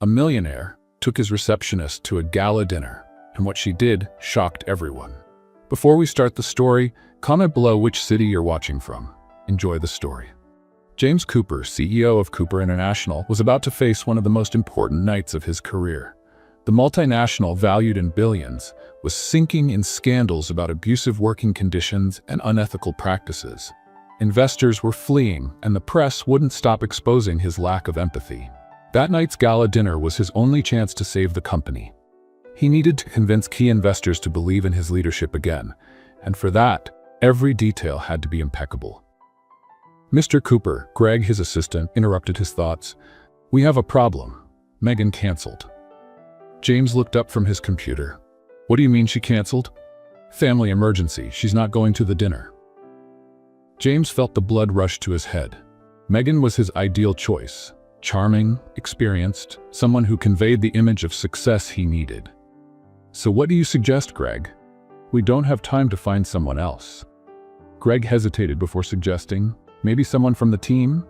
A millionaire took his receptionist to a gala dinner, and what she did shocked everyone. Before we start the story, comment below which city you're watching from. Enjoy the story. James Cooper, CEO of Cooper International, was about to face one of the most important nights of his career. The multinational, valued in billions, was sinking in scandals about abusive working conditions and unethical practices. Investors were fleeing, and the press wouldn't stop exposing his lack of empathy. That night's gala dinner was his only chance to save the company. He needed to convince key investors to believe in his leadership again, and for that, every detail had to be impeccable. Mr. Cooper, Greg, his assistant, interrupted his thoughts. "We have a problem. Megan canceled." James looked up from his computer. "What do you mean she canceled?" "Family emergency. She's not going to the dinner." James felt the blood rush to his head. Megan was his ideal choice. Charming, experienced, someone who conveyed the image of success he needed. "So what do you suggest, Greg?" "We don't have time to find someone else." Greg hesitated before suggesting, "Maybe someone from the team?"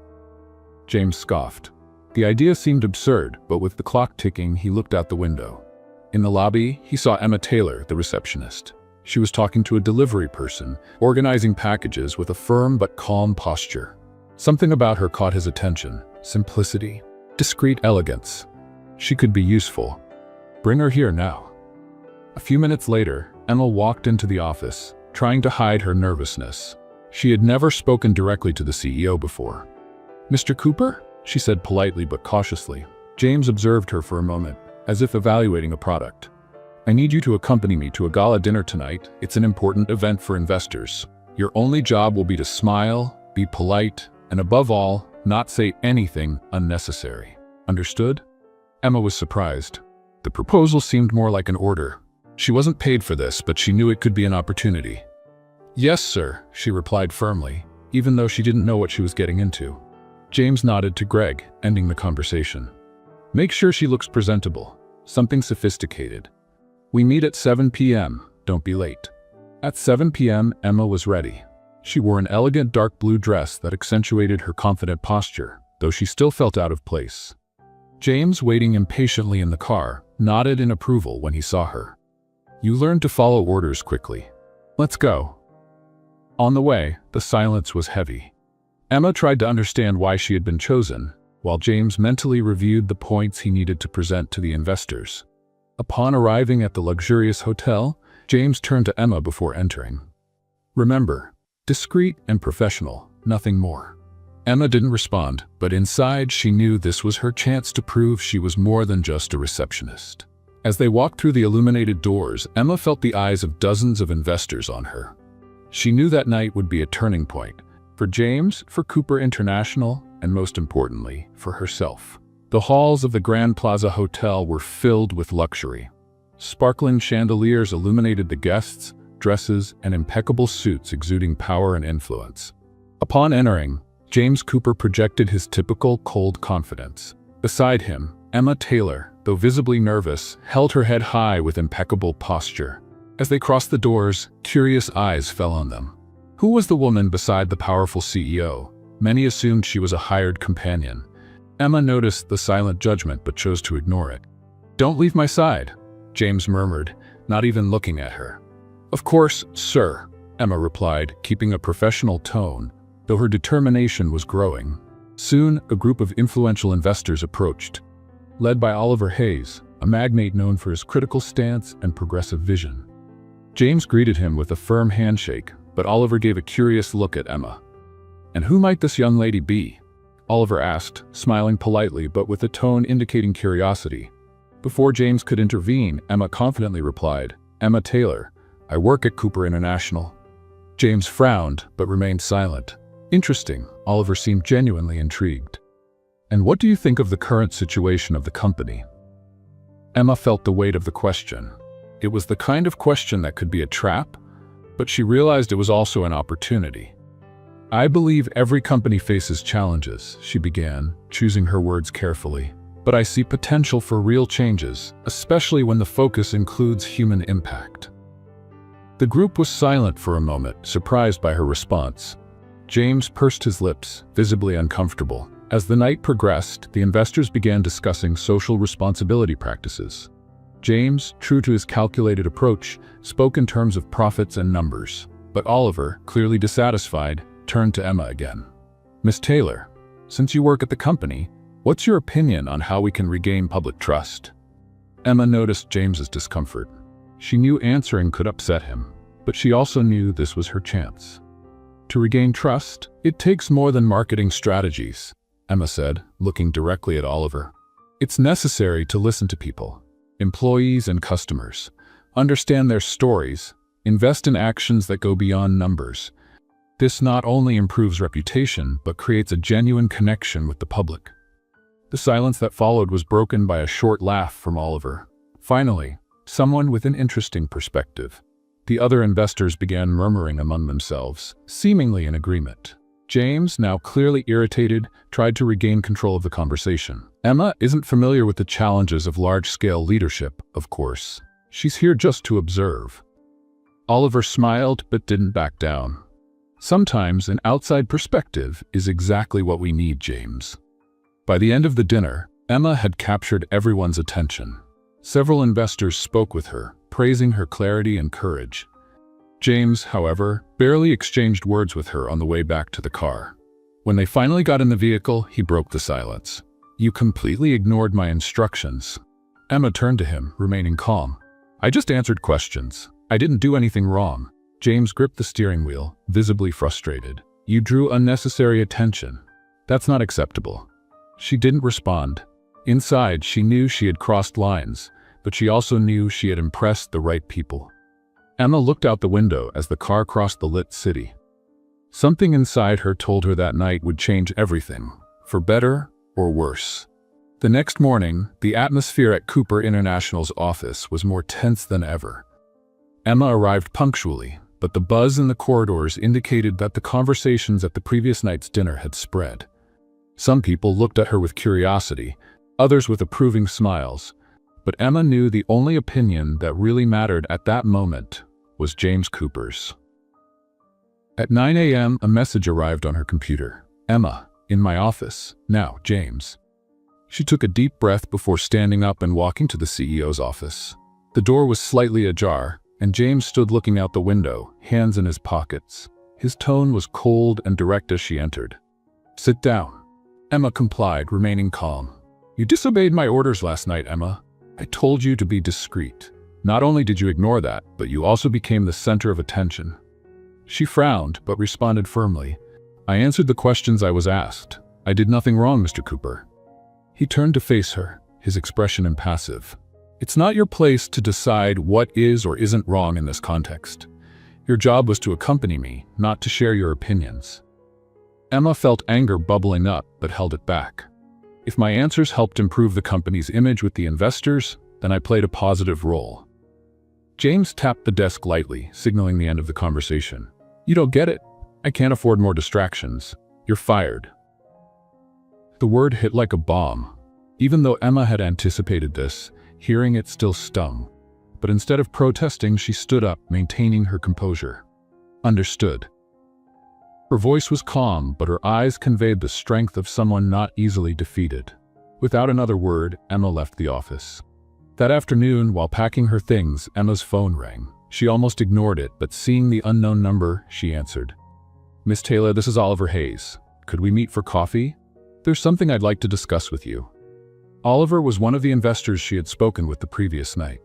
James scoffed. The idea seemed absurd, but with the clock ticking, he looked out the window. In the lobby, he saw Emma Taylor, the receptionist. She was talking to a delivery person, organizing packages with a firm but calm posture. Something about her caught his attention. Simplicity, discreet elegance. She could be useful. Bring her here now. A few minutes later, Emma walked into the office, trying to hide her nervousness. She had never spoken directly to the CEO before. "Mr. Cooper?" she said politely but cautiously. James observed her for a moment, as if evaluating a product. "I need you to accompany me to a gala dinner tonight. It's an important event for investors. Your only job will be to smile, be polite, and above all, not say anything unnecessary. Understood?" Emma was surprised. The proposal seemed more like an order. She wasn't paid for this, but she knew it could be an opportunity. "Yes, sir," she replied firmly, even though she didn't know what she was getting into. James nodded to Greg, ending the conversation. "Make sure she looks presentable, something sophisticated. We meet at 7 p.m., don't be late." At 7 p.m., Emma was ready. She wore an elegant dark blue dress that accentuated her confident posture, though she still felt out of place. James, waiting impatiently in the car, nodded in approval when he saw her. "You learned to follow orders quickly. Let's go." On the way, the silence was heavy. Emma tried to understand why she had been chosen, while James mentally reviewed the points he needed to present to the investors. Upon arriving at the luxurious hotel, James turned to Emma before entering. "Remember, discreet and professional, nothing more." Emma didn't respond, but inside she knew this was her chance to prove she was more than just a receptionist. As they walked through the illuminated doors, Emma felt the eyes of dozens of investors on her. She knew that night would be a turning point, for James, for Cooper International, and most importantly, for herself. The halls of the Grand Plaza Hotel were filled with luxury. Sparkling chandeliers illuminated the guests, dresses, and impeccable suits exuding power and influence. Upon entering, James Cooper projected his typical cold confidence. Beside him, Emma Taylor, though visibly nervous, held her head high with impeccable posture. As they crossed the doors, curious eyes fell on them. Who was the woman beside the powerful CEO? Many assumed she was a hired companion. Emma noticed the silent judgment but chose to ignore it. "Don't leave my side," James murmured, not even looking at her. "Of course, sir," Emma replied, keeping a professional tone, though her determination was growing. Soon, a group of influential investors approached. Led by Oliver Hayes, a magnate known for his critical stance and progressive vision. James greeted him with a firm handshake, but Oliver gave a curious look at Emma. "And who might this young lady be?" Oliver asked, smiling politely but with a tone indicating curiosity. Before James could intervene, Emma confidently replied, "Emma Taylor. I work at Cooper International." James frowned, but remained silent. "Interesting," Oliver seemed genuinely intrigued. "And what do you think of the current situation of the company?" Emma felt the weight of the question. It was the kind of question that could be a trap, but she realized it was also an opportunity. "I believe every company faces challenges," she began, choosing her words carefully. "But I see potential for real changes, especially when the focus includes human impact." The group was silent for a moment, surprised by her response. James pursed his lips, visibly uncomfortable. As the night progressed, the investors began discussing social responsibility practices. James, true to his calculated approach, spoke in terms of profits and numbers. But Oliver, clearly dissatisfied, turned to Emma again. "Miss Taylor, since you work at the company, what's your opinion on how we can regain public trust?" Emma noticed James's discomfort. She knew answering could upset him, but she also knew this was her chance. "To regain trust, it takes more than marketing strategies," Emma said, looking directly at Oliver. "It's necessary to listen to people, employees and customers, understand their stories, invest in actions that go beyond numbers. This not only improves reputation, but creates a genuine connection with the public." The silence that followed was broken by a short laugh from Oliver. Finally, someone with an interesting perspective. The other investors began murmuring among themselves, seemingly in agreement. James, now clearly irritated, tried to regain control of the conversation. "Emma isn't familiar with the challenges of large-scale leadership, of course. She's here just to observe." Oliver smiled but didn't back down. "Sometimes an outside perspective is exactly what we need, James." By the end of the dinner, Emma had captured everyone's attention. Several investors spoke with her, praising her clarity and courage. James, however, barely exchanged words with her on the way back to the car. When they finally got in the vehicle, he broke the silence. "You completely ignored my instructions." Emma turned to him, remaining calm. "I just answered questions. I didn't do anything wrong." James gripped the steering wheel, visibly frustrated. "You drew unnecessary attention. That's not acceptable." She didn't respond. Inside, she knew she had crossed lines, but she also knew she had impressed the right people. Emma looked out the window as the car crossed the lit city. Something inside her told her that night would change everything, for better or worse. The next morning, the atmosphere at Cooper International's office was more tense than ever. Emma arrived punctually, but the buzz in the corridors indicated that the conversations at the previous night's dinner had spread. Some people looked at her with curiosity, others with approving smiles, but Emma knew the only opinion that really mattered at that moment was James Cooper's. At 9 a.m., a message arrived on her computer. "Emma, in my office. Now, James." She took a deep breath before standing up and walking to the CEO's office. The door was slightly ajar, and James stood looking out the window, hands in his pockets. His tone was cold and direct as she entered. "Sit down." Emma complied, remaining calm. "You disobeyed my orders last night, Emma. I told you to be discreet. Not only did you ignore that, but you also became the center of attention." She frowned, but responded firmly. "I answered the questions I was asked. I did nothing wrong, Mr. Cooper." He turned to face her, his expression impassive. "It's not your place to decide what is or isn't wrong in this context. Your job was to accompany me, not to share your opinions." Emma felt anger bubbling up, but held it back. "If my answers helped improve the company's image with the investors, then I played a positive role." James tapped the desk lightly, signaling the end of the conversation. "You don't get it. I can't afford more distractions. You're fired." The word hit like a bomb. Even though Emma had anticipated this, hearing it still stung. But instead of protesting, she stood up, maintaining her composure. "Understood." Her voice was calm, but her eyes conveyed the strength of someone not easily defeated. Without another word, Emma left the office. That afternoon, while packing her things, Emma's phone rang. She almost ignored it, but seeing the unknown number, she answered. "Miss Taylor, this is Oliver Hayes. Could we meet for coffee? There's something I'd like to discuss with you." Oliver was one of the investors she had spoken with the previous night.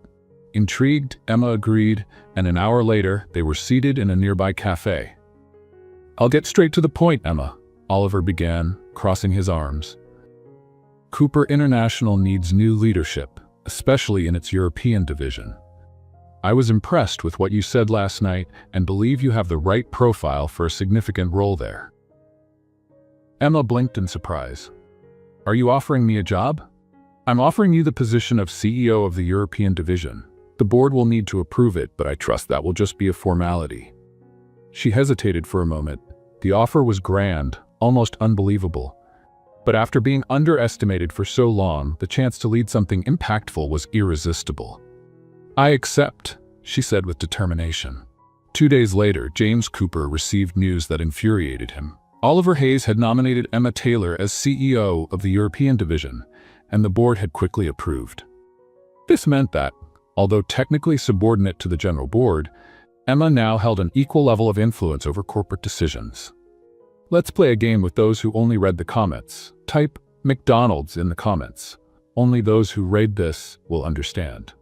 Intrigued, Emma agreed, and an hour later, they were seated in a nearby cafe. "I'll get straight to the point, Emma," Oliver began, crossing his arms. "Cooper International needs new leadership, especially in its European division. I was impressed with what you said last night and believe you have the right profile for a significant role there." Emma blinked in surprise. "Are you offering me a job?" "I'm offering you the position of CEO of the European division. The board will need to approve it, but I trust that will just be a formality." She hesitated for a moment. The offer was grand, almost unbelievable. But after being underestimated for so long, the chance to lead something impactful was irresistible. "I accept," she said with determination. 2 days later, James Cooper received news that infuriated him. Oliver Hayes had nominated Emma Taylor as CEO of the European division, and the board had quickly approved. This meant that, although technically subordinate to the general board, Emma now held an equal level of influence over corporate decisions. Let's play a game with those who only read the comments. Type McDonald's in the comments. Only those who read this will understand.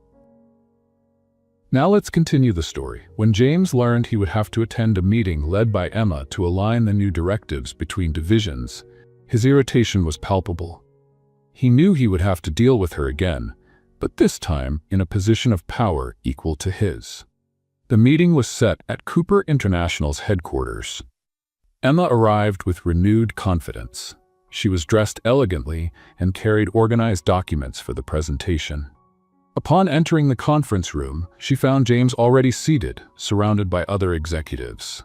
Now let's continue the story. When James learned he would have to attend a meeting led by Emma to align the new directives between divisions, his irritation was palpable. He knew he would have to deal with her again, but this time in a position of power equal to his. The meeting was set at Cooper International's headquarters. Emma arrived with renewed confidence. She was dressed elegantly and carried organized documents for the presentation. Upon entering the conference room, she found James already seated, surrounded by other executives.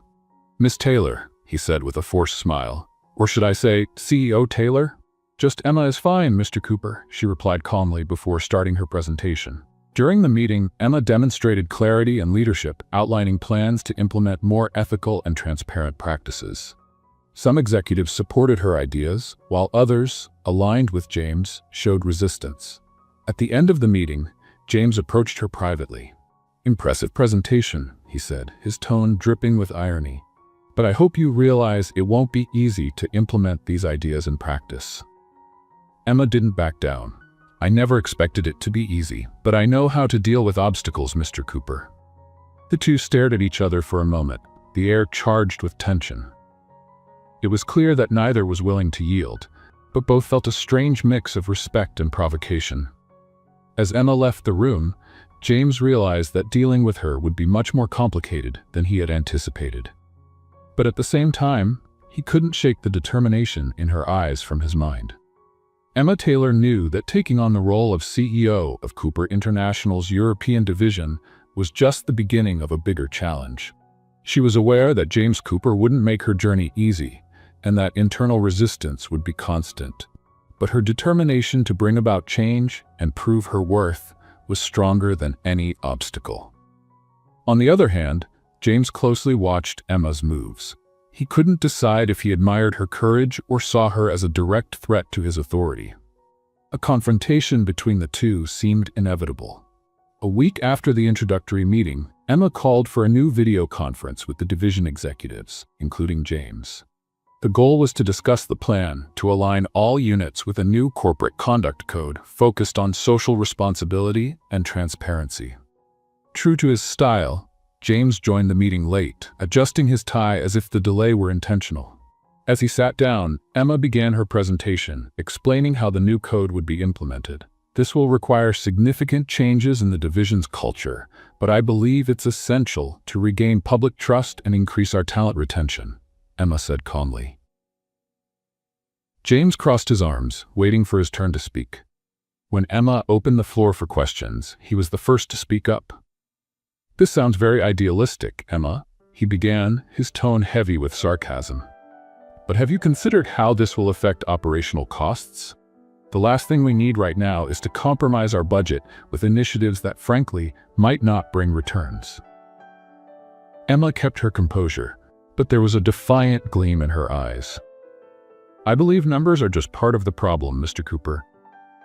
"Miss Taylor," he said with a forced smile. "Or should I say, CEO Taylor?" "Just Emma is fine, Mr. Cooper," she replied calmly before starting her presentation. During the meeting, Emma demonstrated clarity and leadership, outlining plans to implement more ethical and transparent practices. Some executives supported her ideas, while others, aligned with James, showed resistance. At the end of the meeting, James approached her privately. "Impressive presentation," he said, his tone dripping with irony. "But I hope you realize it won't be easy to implement these ideas in practice." Emma didn't back down. "I never expected it to be easy, but I know how to deal with obstacles, Mr. Cooper." The two stared at each other for a moment, the air charged with tension. It was clear that neither was willing to yield, but both felt a strange mix of respect and provocation. As Emma left the room, James realized that dealing with her would be much more complicated than he had anticipated. But at the same time, he couldn't shake the determination in her eyes from his mind. Emma Taylor knew that taking on the role of CEO of Cooper International's European division was just the beginning of a bigger challenge. She was aware that James Cooper wouldn't make her journey easy, and that internal resistance would be constant. But her determination to bring about change and prove her worth was stronger than any obstacle. On the other hand, James closely watched Emma's moves. He couldn't decide if he admired her courage or saw her as a direct threat to his authority. A confrontation between the two seemed inevitable. A week after the introductory meeting, Emma called for a new video conference with the division executives, including James. The goal was to discuss the plan to align all units with a new corporate conduct code focused on social responsibility and transparency. True to his style, James joined the meeting late, adjusting his tie as if the delay were intentional. As he sat down, Emma began her presentation, explaining how the new code would be implemented. "This will require significant changes in the division's culture, but I believe it's essential to regain public trust and increase our talent retention," Emma said calmly. James crossed his arms, waiting for his turn to speak. When Emma opened the floor for questions, he was the first to speak up. "This sounds very idealistic, Emma," he began, his tone heavy with sarcasm. "But have you considered how this will affect operational costs? The last thing we need right now is to compromise our budget with initiatives that, frankly, might not bring returns." Emma kept her composure, but there was a defiant gleam in her eyes. "I believe numbers are just part of the problem, Mr. Cooper.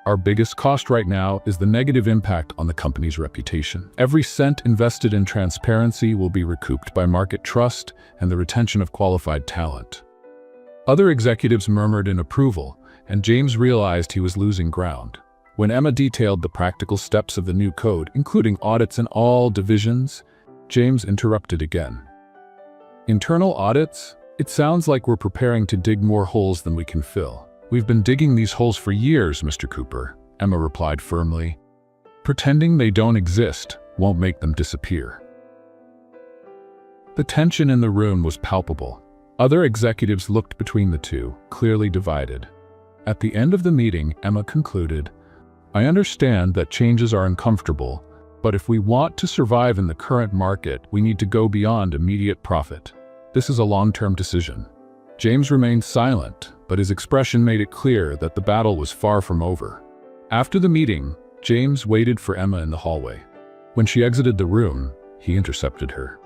Our biggest cost right now is the negative impact on the company's reputation. Every cent invested in transparency will be recouped by market trust and the retention of qualified talent." Other executives murmured in approval, and James realized he was losing ground. When Emma detailed the practical steps of the new code, including audits in all divisions, James interrupted again. "Internal audits? It sounds like we're preparing to dig more holes than we can fill." "We've been digging these holes for years, Mr. Cooper," Emma replied firmly. "Pretending they don't exist won't make them disappear." The tension in the room was palpable. Other executives looked between the two, clearly divided. At the end of the meeting, Emma concluded, "I understand that changes are uncomfortable, but if we want to survive in the current market, we need to go beyond immediate profit. This is a long-term decision." James remained silent, but his expression made it clear that the battle was far from over. After the meeting, James waited for Emma in the hallway. When she exited the room, he intercepted her.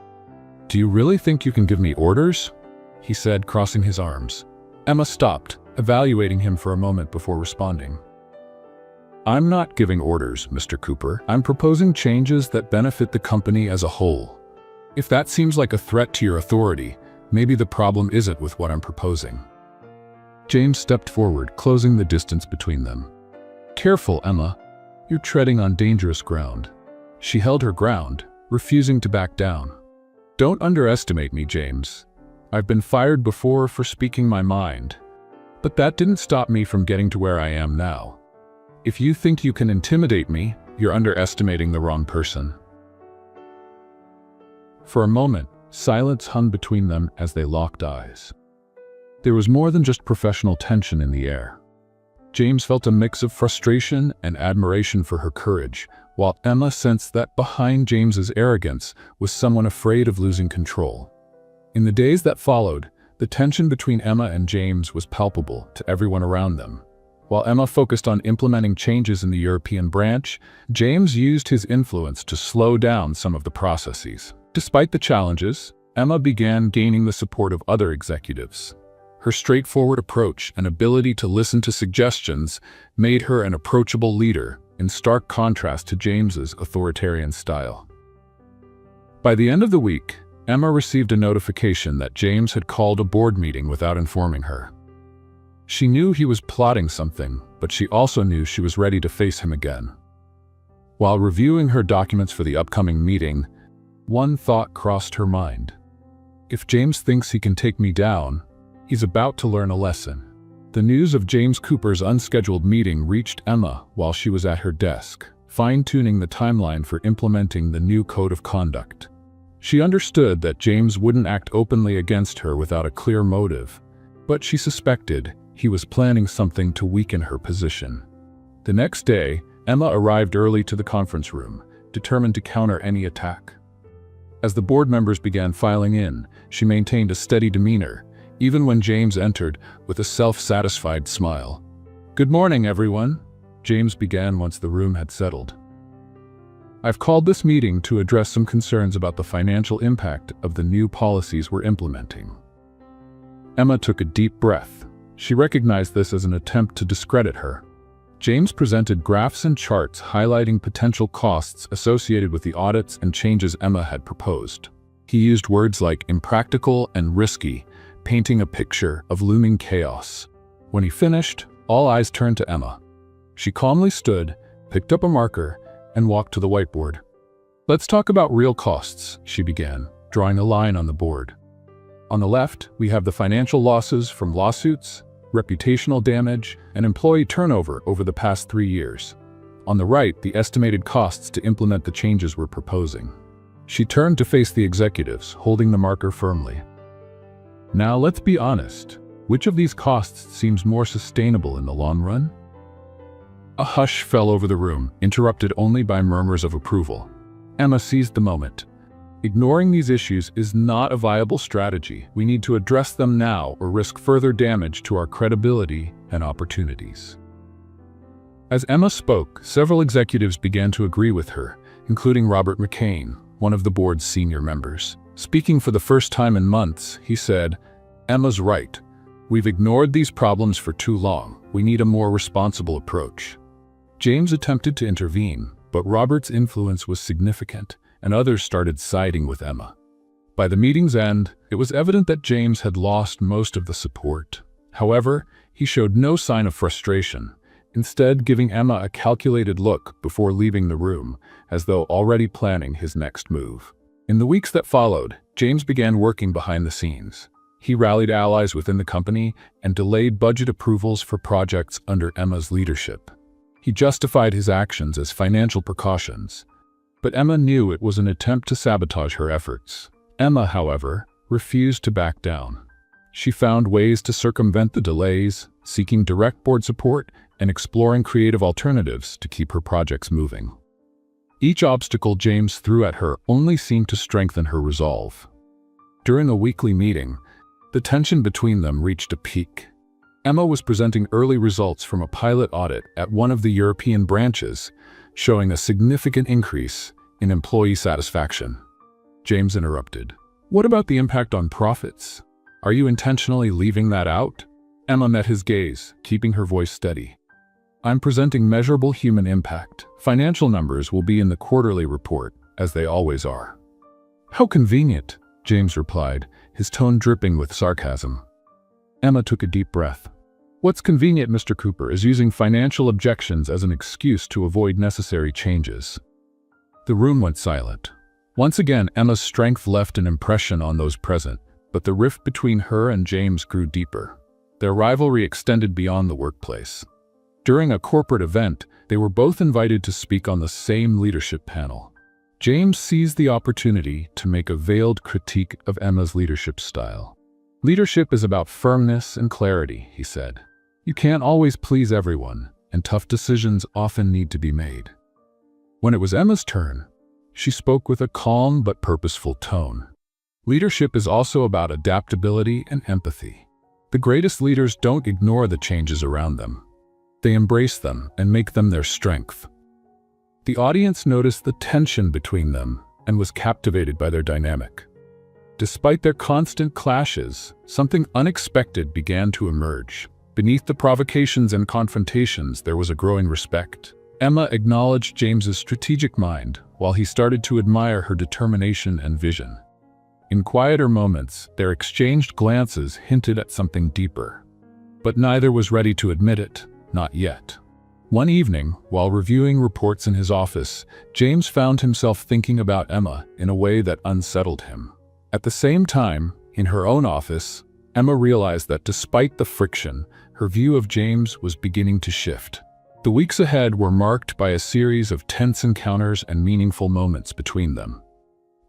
"Do you really think you can give me orders?" he said, crossing his arms. Emma stopped, evaluating him for a moment before responding. I'm not giving orders, Mr. Cooper. I'm proposing changes that benefit the company as a whole. If that seems like a threat to your authority, maybe the problem isn't with what I'm proposing. James stepped forward, closing the distance between them. Careful, Emma. You're treading on dangerous ground. She held her ground, refusing to back down. Don't underestimate me, James. I've been fired before for speaking my mind, but that didn't stop me from getting to where I am now. If you think you can intimidate me, you're underestimating the wrong person. For a moment, silence hung between them as they locked eyes. There was more than just professional tension in the air. James felt a mix of frustration and admiration for her courage, while Emma sensed that behind James's arrogance was someone afraid of losing control. In the days that followed, the tension between Emma and James was palpable to everyone around them. While Emma focused on implementing changes in the European branch, James used his influence to slow down some of the processes. Despite the challenges, Emma began gaining the support of other executives. Her straightforward approach and ability to listen to suggestions made her an approachable leader, in stark contrast to James's authoritarian style. By the end of the week, Emma received a notification that James had called a board meeting without informing her. She knew he was plotting something, but she also knew she was ready to face him again. While reviewing her documents for the upcoming meeting, one thought crossed her mind. If James thinks he can take me down, he's about to learn a lesson. The news of James Cooper's unscheduled meeting reached Emma while she was at her desk, fine-tuning the timeline for implementing the new code of conduct. She understood that James wouldn't act openly against her without a clear motive, but she suspected he was planning something to weaken her position. The next day, Emma arrived early to the conference room, determined to counter any attack. As the board members began filing in, she maintained a steady demeanor, even when James entered with a self-satisfied smile. "Good morning, everyone," James began once the room had settled. "I've called this meeting to address some concerns about the financial impact of the new policies we're implementing." Emma took a deep breath. She recognized this as an attempt to discredit her. James presented graphs and charts highlighting potential costs associated with the audits and changes Emma had proposed. He used words like impractical and risky, painting a picture of looming chaos. When he finished, all eyes turned to Emma. She calmly stood, picked up a marker, and walked to the whiteboard. "Let's talk about real costs," she began, drawing a line on the board. "On the left, we have the financial losses from lawsuits, reputational damage, and employee turnover over the past 3 years. On the right, the estimated costs to implement the changes we're proposing." She turned to face the executives, holding the marker firmly. "Now let's be honest. Which of these costs seems more sustainable in the long run?" A hush fell over the room, interrupted only by murmurs of approval. Emma seized the moment. "Ignoring these issues is not a viable strategy. We need to address them now or risk further damage to our credibility and opportunities." As Emma spoke, several executives began to agree with her, including Robert McCain, one of the board's senior members. Speaking for the first time in months, he said, "Emma's right. We've ignored these problems for too long. We need a more responsible approach." James attempted to intervene, but Robert's influence was significant, and others started siding with Emma. By the meeting's end, it was evident that James had lost most of the support. However, he showed no sign of frustration, instead giving Emma a calculated look before leaving the room, as though already planning his next move. In the weeks that followed, James began working behind the scenes. He rallied allies within the company and delayed budget approvals for projects under Emma's leadership. He justified his actions as financial precautions, but Emma knew it was an attempt to sabotage her efforts. Emma, however, refused to back down. She found ways to circumvent the delays, seeking direct board support and exploring creative alternatives to keep her projects moving. Each obstacle James threw at her only seemed to strengthen her resolve. During a weekly meeting, the tension between them reached a peak. Emma was presenting early results from a pilot audit at one of the European branches, showing a significant increase in employee satisfaction. James interrupted. "What about the impact on profits?" Are you intentionally leaving that out? Emma met his gaze, keeping her voice steady. I'm presenting measurable human impact. Financial numbers will be in the quarterly report, as they always are. How convenient, James replied, his tone dripping with sarcasm. Emma took a deep breath. What's convenient, Mr. Cooper, is using financial objections as an excuse to avoid necessary changes. The room went silent. Once again, Emma's strength left an impression on those present, but the rift between her and James grew deeper. Their rivalry extended beyond the workplace. During a corporate event, they were both invited to speak on the same leadership panel. James seized the opportunity to make a veiled critique of Emma's leadership style. Leadership is about firmness and clarity, he said. You can't always please everyone, and tough decisions often need to be made. When it was Emma's turn, she spoke with a calm but purposeful tone. Leadership is also about adaptability and empathy. The greatest leaders don't ignore the changes around them. They embrace them and make them their strength. The audience noticed the tension between them and was captivated by their dynamic. Despite their constant clashes, something unexpected began to emerge. Beneath the provocations and confrontations, there was a growing respect. Emma acknowledged James's strategic mind, while he started to admire her determination and vision. In quieter moments, their exchanged glances hinted at something deeper. But neither was ready to admit it, not yet. One evening, while reviewing reports in his office, James found himself thinking about Emma in a way that unsettled him. At the same time, in her own office, Emma realized that despite the friction, her view of James was beginning to shift. The weeks ahead were marked by a series of tense encounters and meaningful moments between them.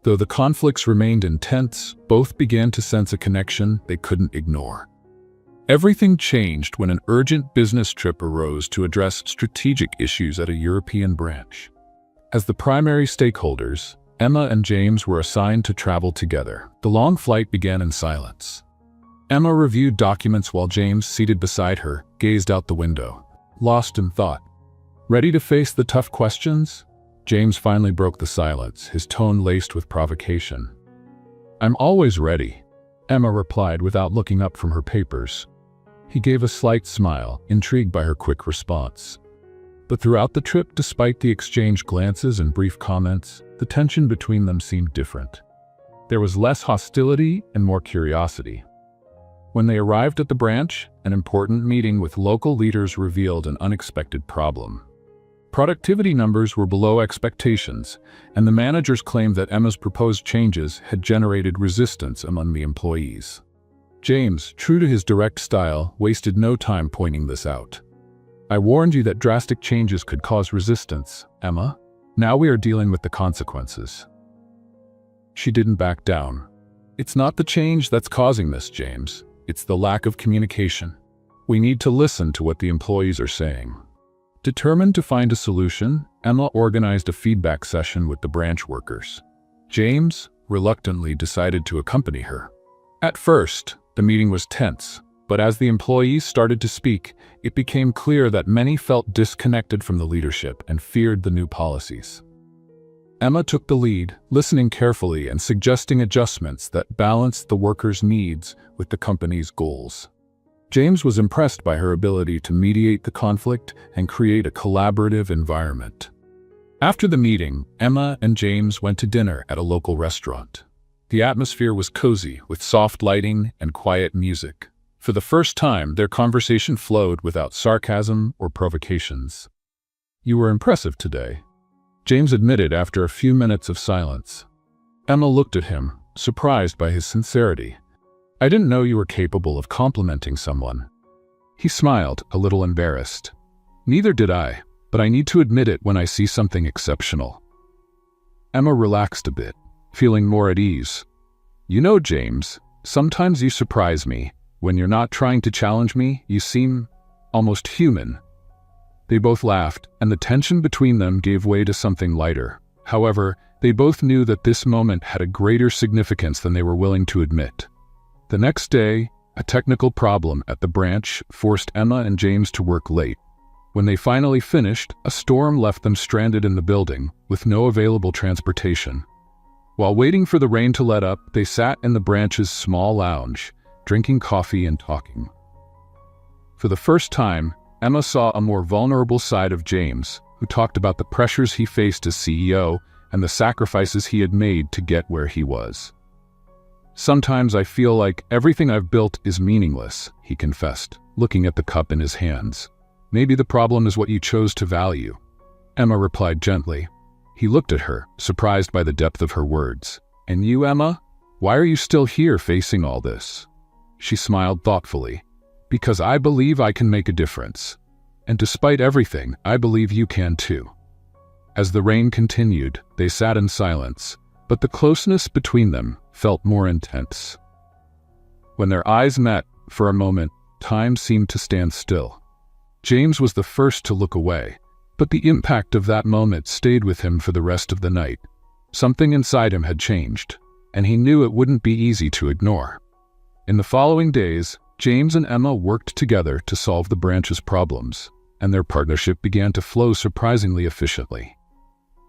Though the conflicts remained intense, both began to sense a connection they couldn't ignore. Everything changed when an urgent business trip arose to address strategic issues at a European branch. As the primary stakeholders, Emma and James were assigned to travel together. The long flight began in silence. Emma reviewed documents while James, seated beside her, gazed out the window, lost in thought. Ready to face the tough questions? James finally broke the silence, his tone laced with provocation. I'm always ready, Emma replied without looking up from her papers. He gave a slight smile, intrigued by her quick response. But throughout the trip, despite the exchanged glances and brief comments, the tension between them seemed different. There was less hostility and more curiosity. When they arrived at the branch, an important meeting with local leaders revealed an unexpected problem. Productivity numbers were below expectations, and the managers claimed that Emma's proposed changes had generated resistance among the employees. James, true to his direct style, wasted no time pointing this out. I warned you that drastic changes could cause resistance, Emma. Now we are dealing with the consequences. She didn't back down. It's not the change that's causing this, James. It's the lack of communication. We need to listen to what the employees are saying. Determined to find a solution, Emma organized a feedback session with the branch workers. James, reluctantly, decided to accompany her. At first, the meeting was tense, but as the employees started to speak, it became clear that many felt disconnected from the leadership and feared the new policies. Emma took the lead, listening carefully and suggesting adjustments that balanced the workers' needs with the company's goals. James was impressed by her ability to mediate the conflict and create a collaborative environment. After the meeting, Emma and James went to dinner at a local restaurant. The atmosphere was cozy, with soft lighting and quiet music. For the first time, their conversation flowed without sarcasm or provocations. You were impressive today, James admitted after a few minutes of silence. Emma looked at him, surprised by his sincerity. I didn't know you were capable of complimenting someone. He smiled, a little embarrassed. Neither did I, but I need to admit it when I see something exceptional. Emma relaxed a bit, feeling more at ease. You know, James, sometimes you surprise me. When you're not trying to challenge me, you seem almost human. They both laughed, and the tension between them gave way to something lighter. However, they both knew that this moment had a greater significance than they were willing to admit. The next day, a technical problem at the branch forced Emma and James to work late. When they finally finished, a storm left them stranded in the building, with no available transportation. While waiting for the rain to let up, they sat in the branch's small lounge, drinking coffee and talking. For the first time, Emma saw a more vulnerable side of James, who talked about the pressures he faced as CEO and the sacrifices he had made to get where he was. "Sometimes I feel like everything I've built is meaningless," he confessed, looking at the cup in his hands. "Maybe the problem is what you chose to value," Emma replied gently. He looked at her, surprised by the depth of her words. "And you, Emma? Why are you still here facing all this?" She smiled thoughtfully. "Because I believe I can make a difference. And despite everything, I believe you can too." As the rain continued, they sat in silence, but the closeness between them felt more intense. When their eyes met, for a moment, time seemed to stand still. James was the first to look away, but the impact of that moment stayed with him for the rest of the night. Something inside him had changed, and he knew it wouldn't be easy to ignore. In the following days, James and Emma worked together to solve the branch's problems, and their partnership began to flow surprisingly efficiently.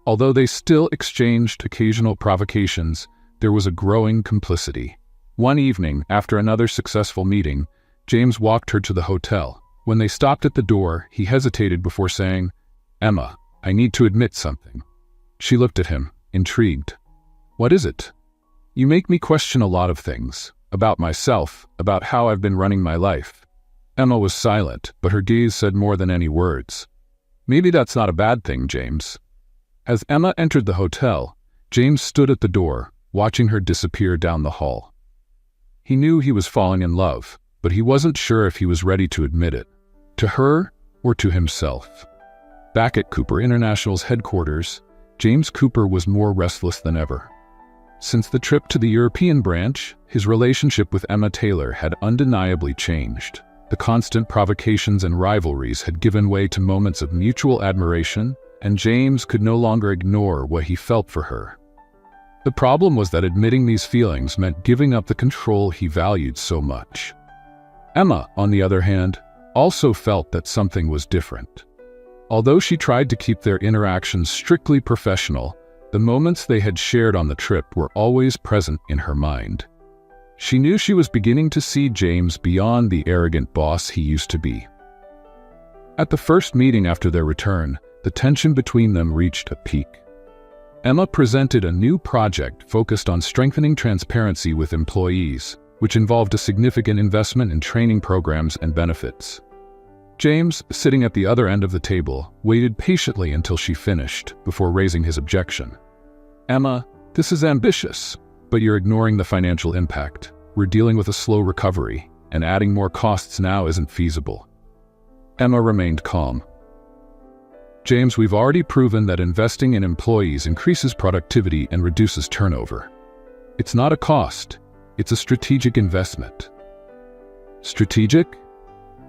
Although they still exchanged occasional provocations, there was a growing complicity. One evening, after another successful meeting, James walked her to the hotel. When they stopped at the door, he hesitated before saying, "Emma, I need to admit something." She looked at him, intrigued. "What is it?" "You make me question a lot of things. About myself, about how I've been running my life." Emma was silent, but her gaze said more than any words. "Maybe that's not a bad thing, James." As Emma entered the hotel, James stood at the door, watching her disappear down the hall. He knew he was falling in love, but he wasn't sure if he was ready to admit it, to her or to himself. Back at Cooper International's headquarters, James Cooper was more restless than ever. Since the trip to the European branch, his relationship with Emma Taylor had undeniably changed. The constant provocations and rivalries had given way to moments of mutual admiration, and James could no longer ignore what he felt for her. The problem was that admitting these feelings meant giving up the control he valued so much. Emma, on the other hand, also felt that something was different. Although she tried to keep their interactions strictly professional, the moments they had shared on the trip were always present in her mind. She knew she was beginning to see James beyond the arrogant boss he used to be. At the first meeting after their return, the tension between them reached a peak. Emma presented a new project focused on strengthening transparency with employees, which involved a significant investment in training programs and benefits. James, sitting at the other end of the table, waited patiently until she finished before raising his objection. "Emma, this is ambitious, but you're ignoring the financial impact. We're dealing with a slow recovery, and adding more costs now isn't feasible." Emma remained calm. "James, we've already proven that investing in employees increases productivity and reduces turnover. It's not a cost, it's a strategic investment." "Strategic?"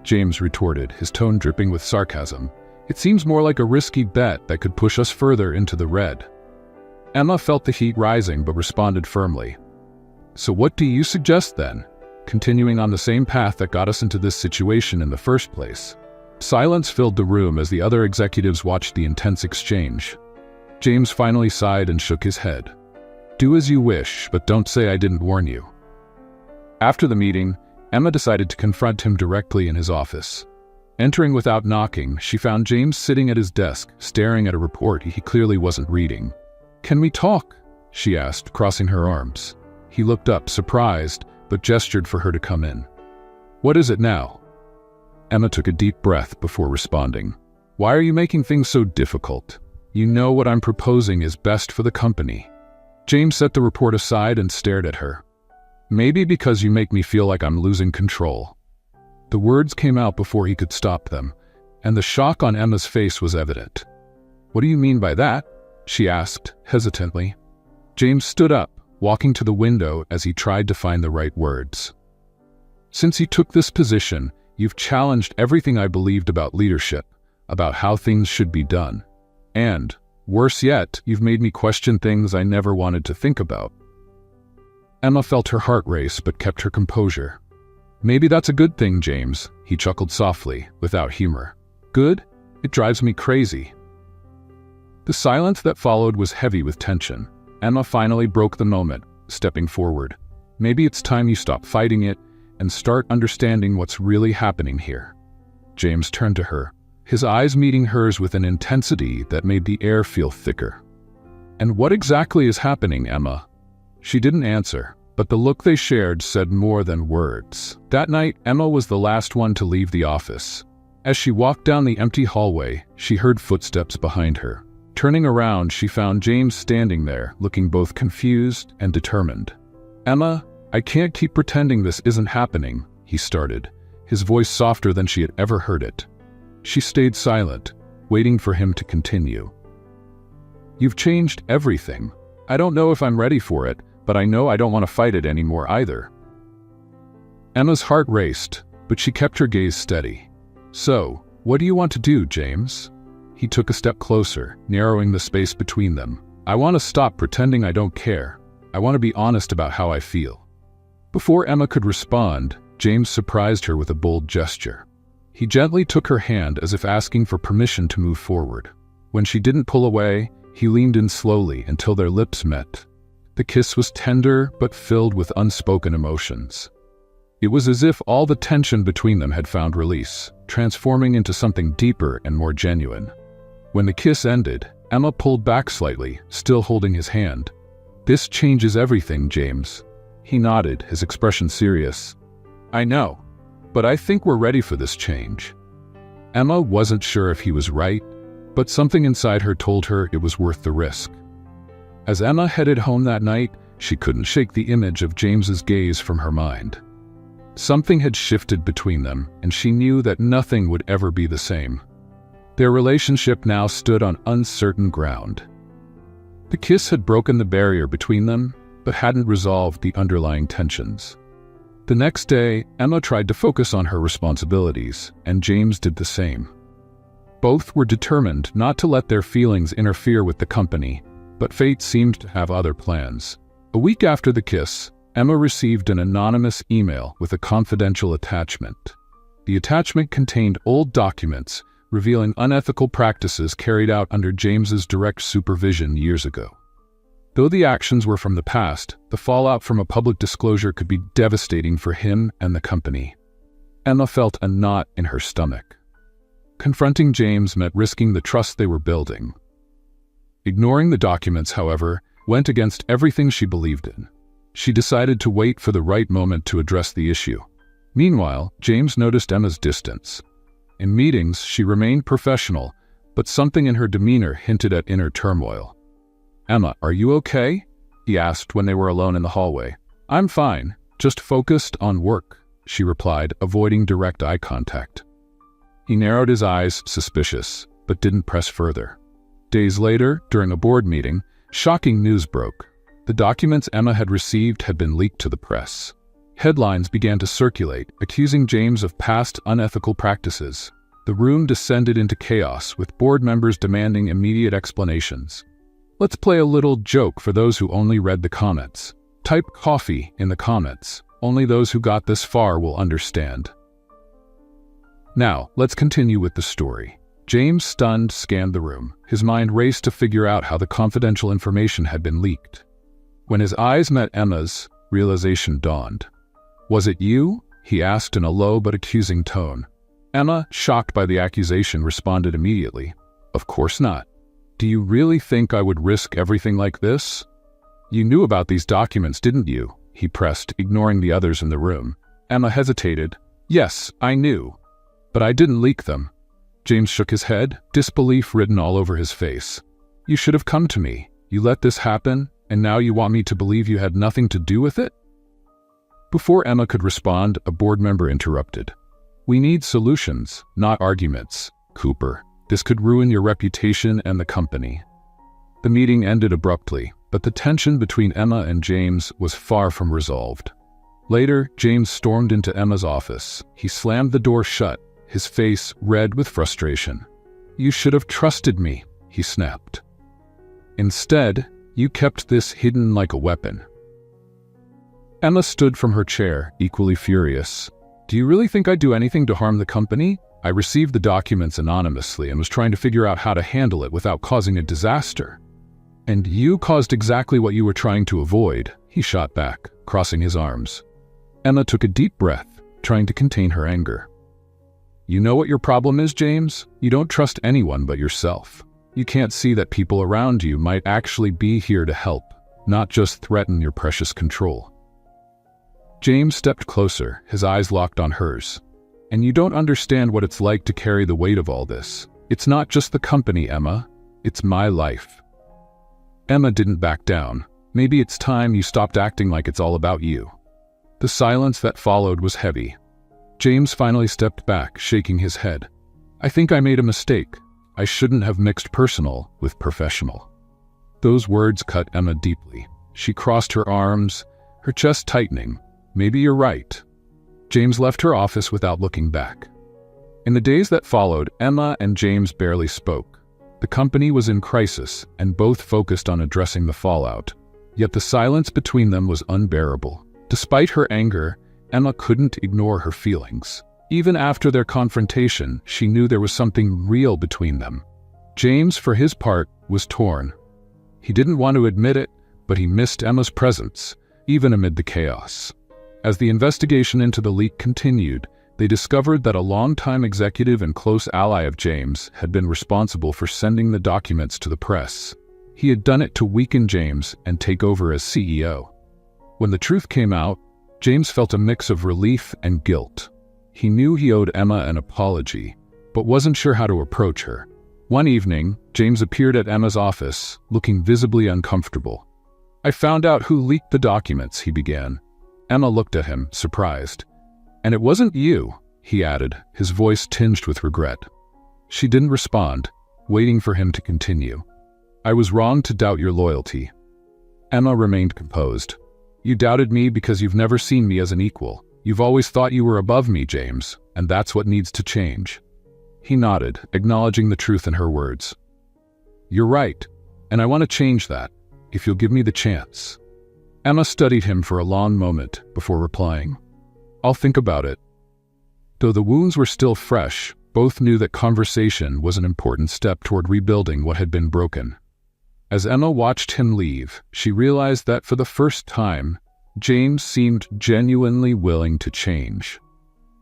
James retorted, his tone dripping with sarcasm. "It seems more like a risky bet that could push us further into the red." Emma felt the heat rising but responded firmly. "So what do you suggest then? Continuing on the same path that got us into this situation in the first place?" Silence filled the room as the other executives watched the intense exchange. James finally sighed and shook his head. "Do as you wish, but don't say I didn't warn you." After the meeting, Emma decided to confront him directly in his office. Entering without knocking, she found James sitting at his desk, staring at a report he clearly wasn't reading. "Can we talk?" she asked, crossing her arms. He looked up, surprised, but gestured for her to come in. "What is it now?" Emma took a deep breath before responding. "Why are you making things so difficult? You know what I'm proposing is best for the company." James set the report aside and stared at her. "Maybe because you make me feel like I'm losing control." The words came out before he could stop them, and the shock on Emma's face was evident. "What do you mean by that?" she asked, hesitantly. James stood up, walking to the window as he tried to find the right words. "Since you took this position, you've challenged everything I believed about leadership, about how things should be done. And, worse yet, you've made me question things I never wanted to think about." Emma felt her heart race but kept her composure. "Maybe that's a good thing, James," he chuckled softly, without humor. "Good? It drives me crazy." The silence that followed was heavy with tension. Emma finally broke the moment, stepping forward. "Maybe it's time you stop fighting it and start understanding what's really happening here." James turned to her, his eyes meeting hers with an intensity that made the air feel thicker. "And what exactly is happening, Emma?" She didn't answer, but the look they shared said more than words. That night, Emma was the last one to leave the office. As she walked down the empty hallway, she heard footsteps behind her. Turning around, she found James standing there, looking both confused and determined. "Emma, I can't keep pretending this isn't happening," he started, his voice softer than she had ever heard it. She stayed silent, waiting for him to continue. "You've changed everything. I don't know if I'm ready for it, but I know I don't want to fight it anymore either." Emma's heart raced, but she kept her gaze steady. "So, what do you want to do, James?" He took a step closer, narrowing the space between them. "I want to stop pretending I don't care. I want to be honest about how I feel." Before Emma could respond, James surprised her with a bold gesture. He gently took her hand as if asking for permission to move forward. When she didn't pull away, he leaned in slowly until their lips met. The kiss was tender but filled with unspoken emotions. It was as if all the tension between them had found release, transforming into something deeper and more genuine. When the kiss ended, Emma pulled back slightly, still holding his hand. "This changes everything, James." He nodded, his expression serious. "I know, but I think we're ready for this change." Emma wasn't sure if he was right, but something inside her told her it was worth the risk. As Emma headed home that night, she couldn't shake the image of James's gaze from her mind. Something had shifted between them, and she knew that nothing would ever be the same. Their relationship now stood on uncertain ground. The kiss had broken the barrier between them, but hadn't resolved the underlying tensions. The next day, Emma tried to focus on her responsibilities, and James did the same. Both were determined not to let their feelings interfere with the company, but fate seemed to have other plans. A week after the kiss, Emma received an anonymous email with a confidential attachment. The attachment contained old documents revealing unethical practices carried out under James's direct supervision years ago. Though the actions were from the past, the fallout from a public disclosure could be devastating for him and the company. Emma felt a knot in her stomach. Confronting James meant risking the trust they were building. Ignoring the documents, however, went against everything she believed in. She decided to wait for the right moment to address the issue. Meanwhile, James noticed Emma's distance. In meetings, she remained professional, but something in her demeanor hinted at inner turmoil. "Emma, are you okay?" he asked when they were alone in the hallway. "I'm fine, just focused on work," she replied, avoiding direct eye contact. He narrowed his eyes, suspicious, but didn't press further. Days later, during a board meeting, shocking news broke. The documents Emma had received had been leaked to the press. Headlines began to circulate, accusing James of past unethical practices. The room descended into chaos, with board members demanding immediate explanations. Let's play a little joke for those who only read the comments. Type coffee in the comments. Only those who got this far will understand. Now, let's continue with the story. James, stunned, scanned the room. His mind raced to figure out how the confidential information had been leaked. When his eyes met Emma's, realization dawned. "Was it you?" he asked in a low but accusing tone. Emma, shocked by the accusation, responded immediately. "Of course not. Do you really think I would risk everything like this?" "You knew about these documents, didn't you?" he pressed, ignoring the others in the room. Emma hesitated. "Yes, I knew. But I didn't leak them." James shook his head, disbelief written all over his face. "You should have come to me. You let this happen, and now you want me to believe you had nothing to do with it?" Before Emma could respond, a board member interrupted. "We need solutions, not arguments, Cooper. This could ruin your reputation and the company." The meeting ended abruptly, but the tension between Emma and James was far from resolved. Later, James stormed into Emma's office. He slammed the door shut, his face red with frustration. "You should have trusted me," he snapped. "Instead, you kept this hidden like a weapon." Emma stood from her chair, equally furious. "Do you really think I'd do anything to harm the company? I received the documents anonymously and was trying to figure out how to handle it without causing a disaster." "And you caused exactly what you were trying to avoid," he shot back, crossing his arms. Emma took a deep breath, trying to contain her anger. You know what your problem is, James? You don't trust anyone but yourself. You can't see that people around you might actually be here to help, not just threaten your precious control. James stepped closer, his eyes locked on hers. And you don't understand what it's like to carry the weight of all this. It's not just the company, Emma. It's my life. Emma didn't back down. Maybe it's time you stopped acting like it's all about you. The silence that followed was heavy. James finally stepped back, shaking his head. I think I made a mistake. I shouldn't have mixed personal with professional. Those words cut Emma deeply. She crossed her arms, her chest tightening. Maybe you're right. James left her office without looking back. In the days that followed, Emma and James barely spoke. The company was in crisis, and both focused on addressing the fallout. Yet the silence between them was unbearable. Despite her anger, Emma couldn't ignore her feelings. Even after their confrontation, she knew there was something real between them. James, for his part, was torn. He didn't want to admit it, but he missed Emma's presence, even amid the chaos. As the investigation into the leak continued, they discovered that a longtime executive and close ally of James had been responsible for sending the documents to the press. He had done it to weaken James and take over as CEO. When the truth came out, James felt a mix of relief and guilt. He knew he owed Emma an apology, but wasn't sure how to approach her. One evening, James appeared at Emma's office, looking visibly uncomfortable. I found out who leaked the documents, he began. Emma looked at him, surprised. And it wasn't you, he added, his voice tinged with regret. She didn't respond, waiting for him to continue. I was wrong to doubt your loyalty. Emma remained composed. You doubted me because you've never seen me as an equal. You've always thought you were above me, James, and that's what needs to change. He nodded, acknowledging the truth in her words. You're right, and I want to change that, if you'll give me the chance. Emma studied him for a long moment before replying. I'll think about it. Though the wounds were still fresh, both knew that conversation was an important step toward rebuilding what had been broken. As Emma watched him leave, she realized that for the first time, James seemed genuinely willing to change.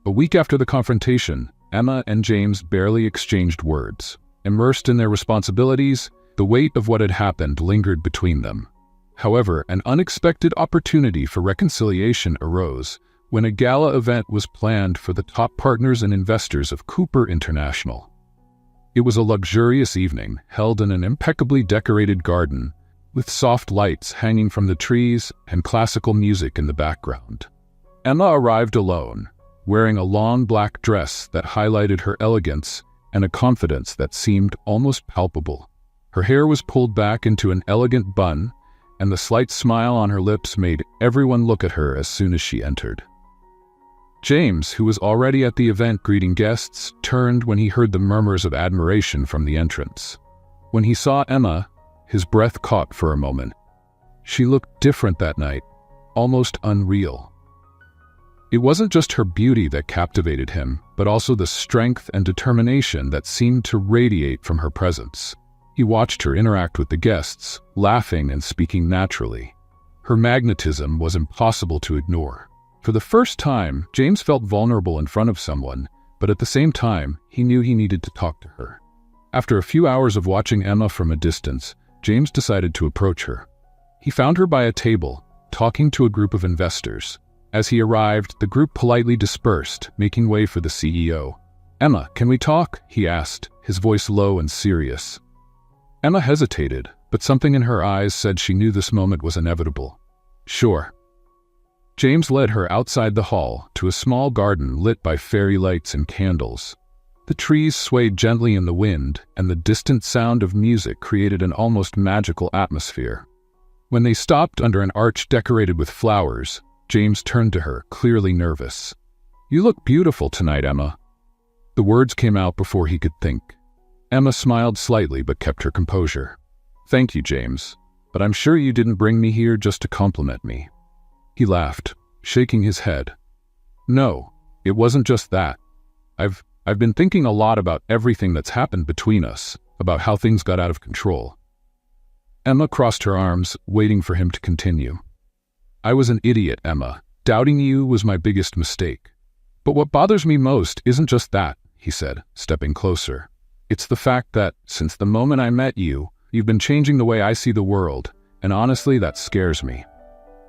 A week after the confrontation, Emma and James barely exchanged words. Immersed in their responsibilities, the weight of what had happened lingered between them. However, an unexpected opportunity for reconciliation arose when a gala event was planned for the top partners and investors of Cooper International. It was a luxurious evening, held in an impeccably decorated garden, with soft lights hanging from the trees and classical music in the background. Emma arrived alone, wearing a long black dress that highlighted her elegance and a confidence that seemed almost palpable. Her hair was pulled back into an elegant bun, and the slight smile on her lips made everyone look at her as soon as she entered. James, who was already at the event greeting guests, turned when he heard the murmurs of admiration from the entrance. When he saw Emma, his breath caught for a moment. She looked different that night, almost unreal. It wasn't just her beauty that captivated him, but also the strength and determination that seemed to radiate from her presence. He watched her interact with the guests, laughing and speaking naturally. Her magnetism was impossible to ignore. For the first time, James felt vulnerable in front of someone, but at the same time, he knew he needed to talk to her. After a few hours of watching Emma from a distance, James decided to approach her. He found her by a table, talking to a group of investors. As he arrived, the group politely dispersed, making way for the CEO. "Emma, can we talk?" he asked, his voice low and serious. Emma hesitated, but something in her eyes said she knew this moment was inevitable. "Sure." James led her outside the hall to a small garden lit by fairy lights and candles. The trees swayed gently in the wind, and the distant sound of music created an almost magical atmosphere. When they stopped under an arch decorated with flowers, James turned to her, clearly nervous. "You look beautiful tonight, Emma." The words came out before he could think. Emma smiled slightly but kept her composure. "Thank you, James, but I'm sure you didn't bring me here just to compliment me." He laughed, shaking his head. "No, it wasn't just that. I've been thinking a lot about everything that's happened between us, about how things got out of control." Emma crossed her arms, waiting for him to continue. "I was an idiot, Emma. Doubting you was my biggest mistake. But what bothers me most isn't just that, he said, stepping closer. It's the fact that, since the moment I met you, you've been changing the way I see the world, and honestly, that scares me.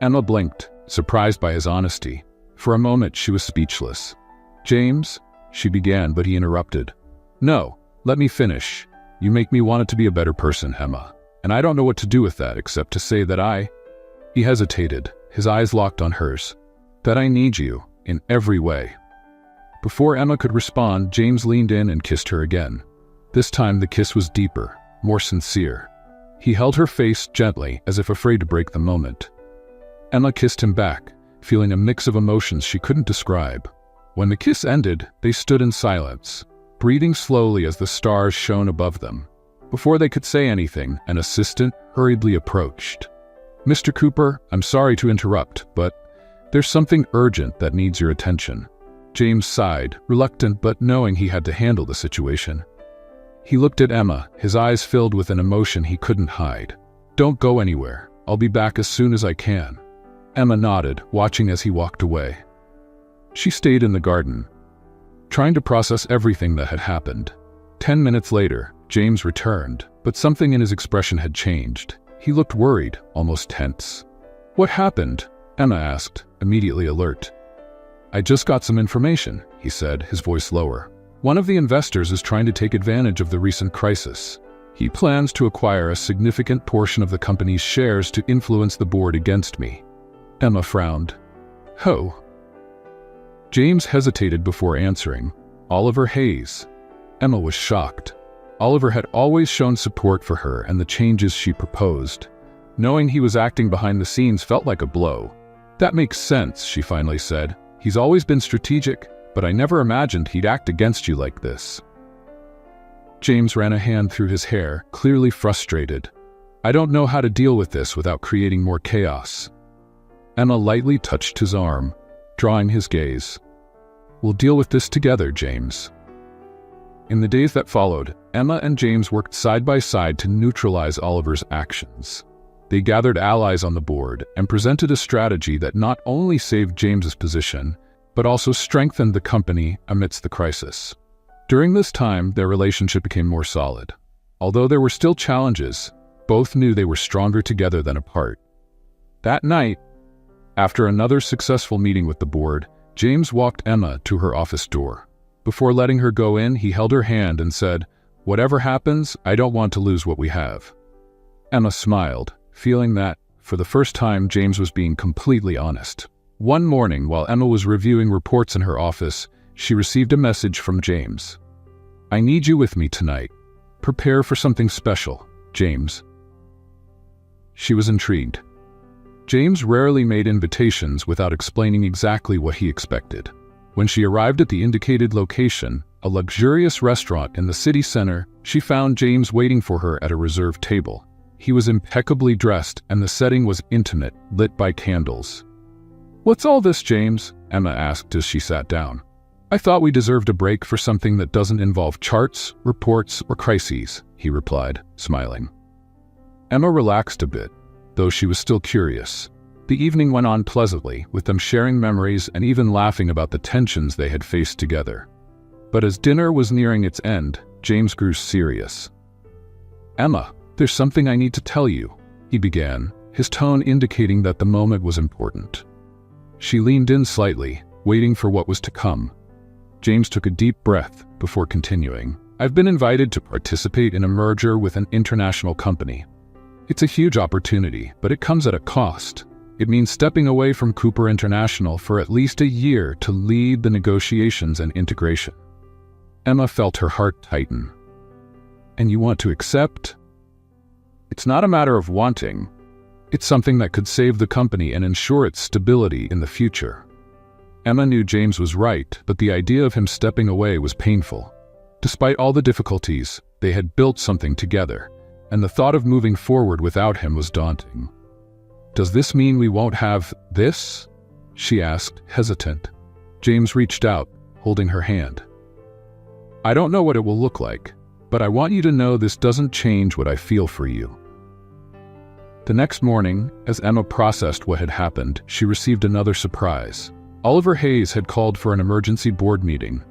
Emma blinked, surprised by his honesty. For a moment, she was speechless. James, she began, but he interrupted. No, let me finish. You make me want to be a better person, Emma. And I don't know what to do with that except to say that He hesitated, his eyes locked on hers. That I need you, in every way. Before Emma could respond, James leaned in and kissed her again. This time the kiss was deeper, more sincere. He held her face gently, as if afraid to break the moment. Emma kissed him back, feeling a mix of emotions she couldn't describe. When the kiss ended, they stood in silence, breathing slowly as the stars shone above them. Before they could say anything, an assistant hurriedly approached. Mr. Cooper, I'm sorry to interrupt, but there's something urgent that needs your attention. James sighed, reluctant but knowing he had to handle the situation. He looked at Emma, his eyes filled with an emotion he couldn't hide. Don't go anywhere. I'll be back as soon as I can. Emma nodded, watching as he walked away. She stayed in the garden, trying to process everything that had happened. 10 minutes later, James returned, but something in his expression had changed. He looked worried, almost tense. What happened? Emma asked, immediately alert. I just got some information, he said, his voice lower. One of the investors is trying to take advantage of the recent crisis. He plans to acquire a significant portion of the company's shares to influence the board against me. Emma frowned. Ho. James hesitated before answering. Oliver Hayes. Emma was shocked. Oliver had always shown support for her and the changes she proposed. Knowing he was acting behind the scenes felt like a blow. That makes sense, she finally said. He's always been strategic, but I never imagined he'd act against you like this. James ran a hand through his hair, clearly frustrated. I don't know how to deal with this without creating more chaos. Emma lightly touched his arm, drawing his gaze. We'll deal with this together, James. In the days that followed, Emma and James worked side by side to neutralize Oliver's actions. They gathered allies on the board and presented a strategy that not only saved James's position, but also strengthened the company amidst the crisis. During this time, their relationship became more solid. Although there were still challenges, both knew they were stronger together than apart. That night, after another successful meeting with the board, James walked Emma to her office door. Before letting her go in, he held her hand and said, Whatever happens, I don't want to lose what we have. Emma smiled, feeling that, for the first time, James was being completely honest. One morning, while Emma was reviewing reports in her office, she received a message from James. I need you with me tonight. Prepare for something special, James. She was intrigued. James rarely made invitations without explaining exactly what he expected. When she arrived at the indicated location, a luxurious restaurant in the city center, she found James waiting for her at a reserved table. He was impeccably dressed and the setting was intimate, lit by candles. What's all this, James? Emma asked as she sat down. I thought we deserved a break for something that doesn't involve charts, reports, or crises, he replied, smiling. Emma relaxed a bit, though she was still curious. The evening went on pleasantly, with them sharing memories and even laughing about the tensions they had faced together. But as dinner was nearing its end, James grew serious. Emma, there's something I need to tell you, he began, his tone indicating that the moment was important. She leaned in slightly, waiting for what was to come. James took a deep breath before continuing. I've been invited to participate in a merger with an international company. It's a huge opportunity, but it comes at a cost. It means stepping away from Cooper International for at least a year to lead the negotiations and integration. Emma felt her heart tighten. And you want to accept? It's not a matter of wanting. It's something that could save the company and ensure its stability in the future. Emma knew James was right, but the idea of him stepping away was painful. Despite all the difficulties, they had built something together, and the thought of moving forward without him was daunting. Does this mean we won't have this? She asked, hesitant. James reached out, holding her hand. I don't know what it will look like, but I want you to know this doesn't change what I feel for you. The next morning, as Emma processed what had happened, she received another surprise. Oliver Hayes had called for an emergency board meeting.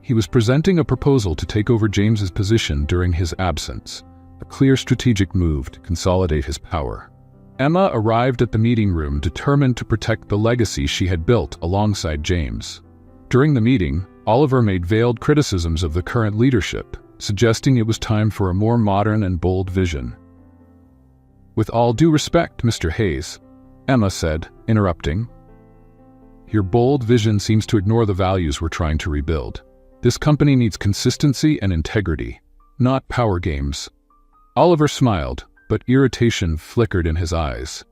He was presenting a proposal to take over James's position during his absence, a clear strategic move to consolidate his power. Emma arrived at the meeting room determined to protect the legacy she had built alongside James. During the meeting, Oliver made veiled criticisms of the current leadership, suggesting it was time for a more modern and bold vision. "With all due respect, Mr. Hayes," Emma said, interrupting, "your bold vision seems to ignore the values we're trying to rebuild. This company needs consistency and integrity, not power games." Oliver smiled, but irritation flickered in his eyes.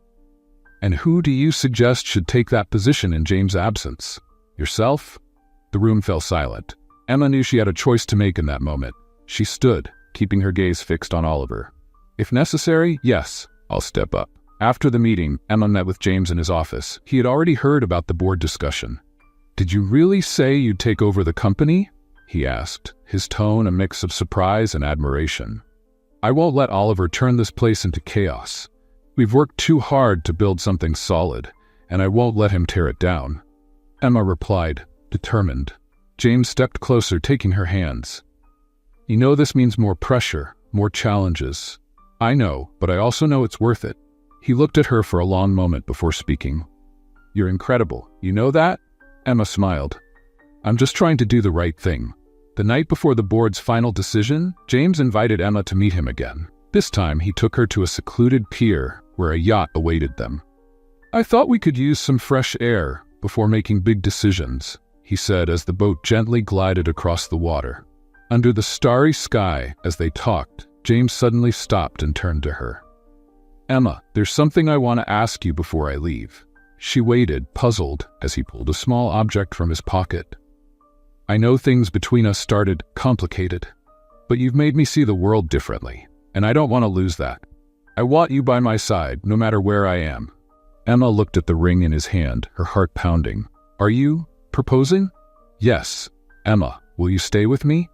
"And who do you suggest should take that position in James' absence? Yourself?" The room fell silent. Emma knew she had a choice to make in that moment. She stood, keeping her gaze fixed on Oliver. "If necessary, yes, I'll step up." After the meeting, Emma met with James in his office. He had already heard about the board discussion. "Did you really say you'd take over the company?" he asked, his tone a mix of surprise and admiration. "I won't let Oliver turn this place into chaos. We've worked too hard to build something solid, and I won't let him tear it down," Emma replied, determined. James stepped closer, taking her hands. "You know this means more pressure, more challenges." "I know, but I also know it's worth it." He looked at her for a long moment before speaking. "You're incredible. You know that?" Emma smiled. "I'm just trying to do the right thing." The night before the board's final decision, James invited Emma to meet him again. This time, he took her to a secluded pier where a yacht awaited them. "I thought we could use some fresh air before making big decisions," he said as the boat gently glided across the water. Under the starry sky, as they talked, James suddenly stopped and turned to her. "Emma, there's something I want to ask you before I leave." She waited, puzzled, as he pulled a small object from his pocket. "I know things between us started complicated, but you've made me see the world differently, and I don't want to lose that. I want you by my side, no matter where I am." Emma looked at the ring in his hand, her heart pounding. "Are you proposing?" "Yes." "Emma, will you stay with me?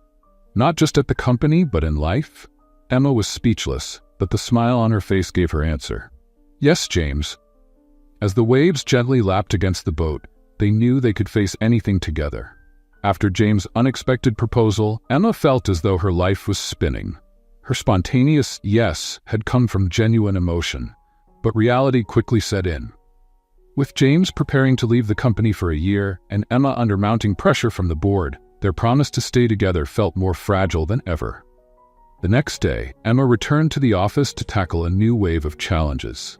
Not just at the company, but in life?" Emma was speechless, but the smile on her face gave her answer. "Yes, James." As the waves gently lapped against the boat, they knew they could face anything together. After James' unexpected proposal, Emma felt as though her life was spinning. Her spontaneous yes had come from genuine emotion, but reality quickly set in. With James preparing to leave the company for a year and Emma under mounting pressure from the board, their promise to stay together felt more fragile than ever. The next day, Emma returned to the office to tackle a new wave of challenges.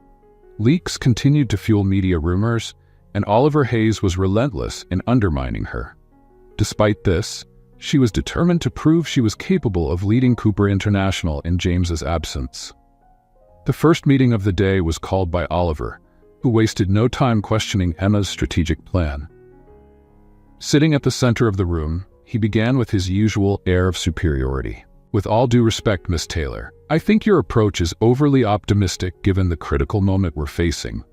Leaks continued to fuel media rumors, and Oliver Hayes was relentless in undermining her. Despite this, she was determined to prove she was capable of leading Cooper International in James's absence. The first meeting of the day was called by Oliver, who wasted no time questioning Emma's strategic plan. Sitting at the center of the room, he began with his usual air of superiority. "With all due respect, Miss Taylor, I think your approach is overly optimistic given the critical moment we're facing.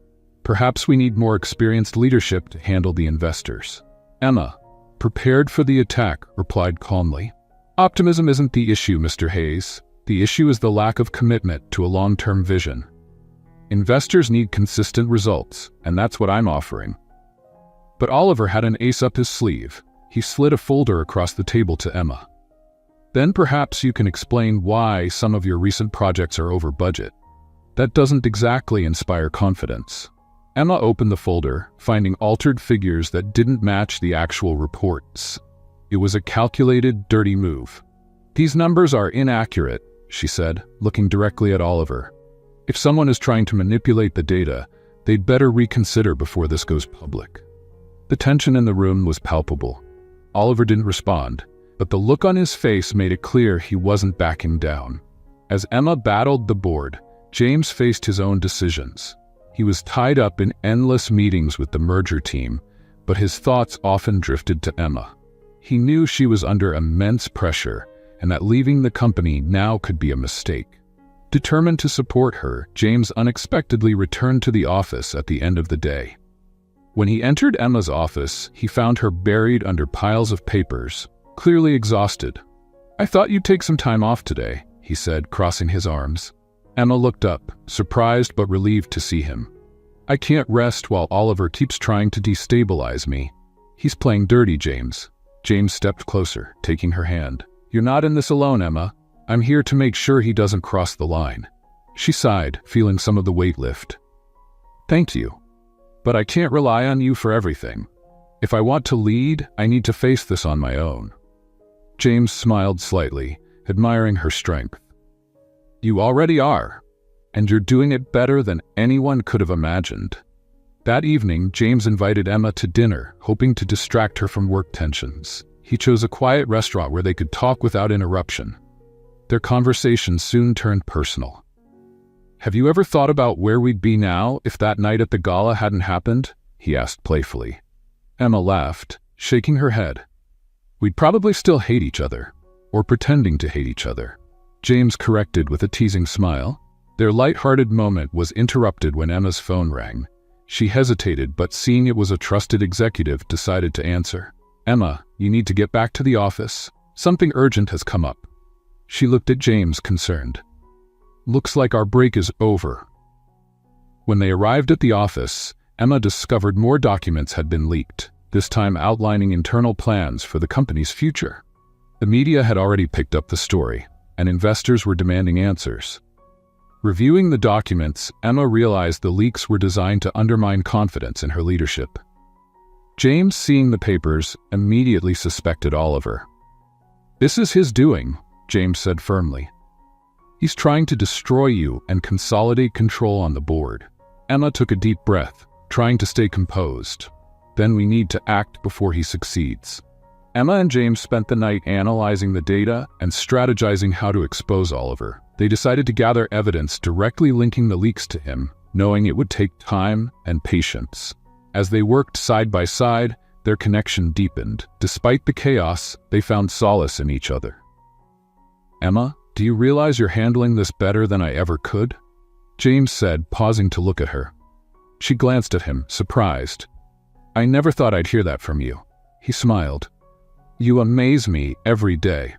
Perhaps we need more experienced leadership to handle the investors." Emma, prepared for the attack, replied calmly, "Optimism isn't the issue, Mr. Hayes. The issue is the lack of commitment to a long-term vision. Investors need consistent results, and that's what I'm offering." But Oliver had an ace up his sleeve. He slid a folder across the table to Emma. "Then perhaps you can explain why some of your recent projects are over budget. That doesn't exactly inspire confidence." Emma opened the folder, finding altered figures that didn't match the actual reports. It was a calculated, dirty move. "These numbers are inaccurate," she said, looking directly at Oliver. "If someone is trying to manipulate the data, they'd better reconsider before this goes public." The tension in the room was palpable. Oliver didn't respond, but the look on his face made it clear he wasn't backing down. As Emma battled the board, James faced his own decisions. He was tied up in endless meetings with the merger team, but his thoughts often drifted to Emma. He knew she was under immense pressure, and that leaving the company now could be a mistake. Determined to support her, James unexpectedly returned to the office at the end of the day. When he entered Emma's office, he found her buried under piles of papers, clearly exhausted. "I thought you'd take some time off today," he said, crossing his arms. Emma looked up, surprised but relieved to see him. I can't rest while Oliver keeps trying to destabilize me. He's playing dirty, James. James stepped closer, taking her hand. You're not in this alone, Emma. I'm here to make sure he doesn't cross the line. She sighed, feeling some of the weight lift. Thank you. But I can't rely on you for everything. If I want to lead, I need to face this on my own. James smiled slightly, admiring her strength. You already are, and you're doing it better than anyone could have imagined. That evening, James invited Emma to dinner, hoping to distract her from work tensions. He chose a quiet restaurant where they could talk without interruption. Their conversation soon turned personal. Have you ever thought about where we'd be now if that night at the gala hadn't happened? He asked playfully. Emma laughed, shaking her head. We'd probably still hate each other, or pretending to hate each other. James corrected with a teasing smile. Their light-hearted moment was interrupted when Emma's phone rang. She hesitated, but seeing it was a trusted executive, decided to answer. Emma, you need to get back to the office. Something urgent has come up. She looked at James, concerned. Looks like our break is over. When they arrived at the office, Emma discovered more documents had been leaked, this time outlining internal plans for the company's future. The media had already picked up the story, and investors were demanding answers. Reviewing the documents, Emma realized the leaks were designed to undermine confidence in her leadership. James, seeing the papers, immediately suspected Oliver. This is his doing, James said firmly. He's trying to destroy you and consolidate control on the board. Emma took a deep breath, trying to stay composed. Then we need to act before he succeeds. Emma and James spent the night analyzing the data and strategizing how to expose Oliver. They decided to gather evidence directly linking the leaks to him, knowing it would take time and patience. As they worked side by side, their connection deepened. Despite the chaos, they found solace in each other. Emma, do you realize you're handling this better than I ever could? James said, pausing to look at her. She glanced at him, surprised. I never thought I'd hear that from you. He smiled. You amaze me every day.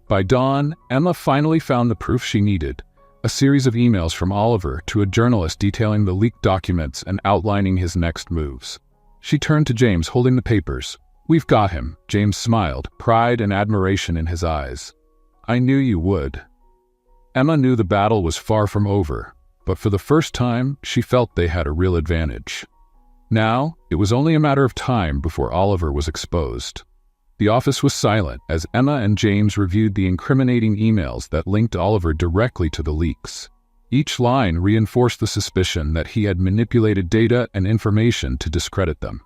By dawn, Emma finally found the proof she needed, a series of emails from Oliver to a journalist detailing the leaked documents and outlining his next moves. She turned to James, holding the papers. We've got him, James smiled, pride and admiration in his eyes. I knew you would. Emma knew the battle was far from over, but for the first time, she felt they had a real advantage. Now, it was only a matter of time before Oliver was exposed. The office was silent as Emma and James reviewed the incriminating emails that linked Oliver directly to the leaks. Each line reinforced the suspicion that he had manipulated data and information to discredit them.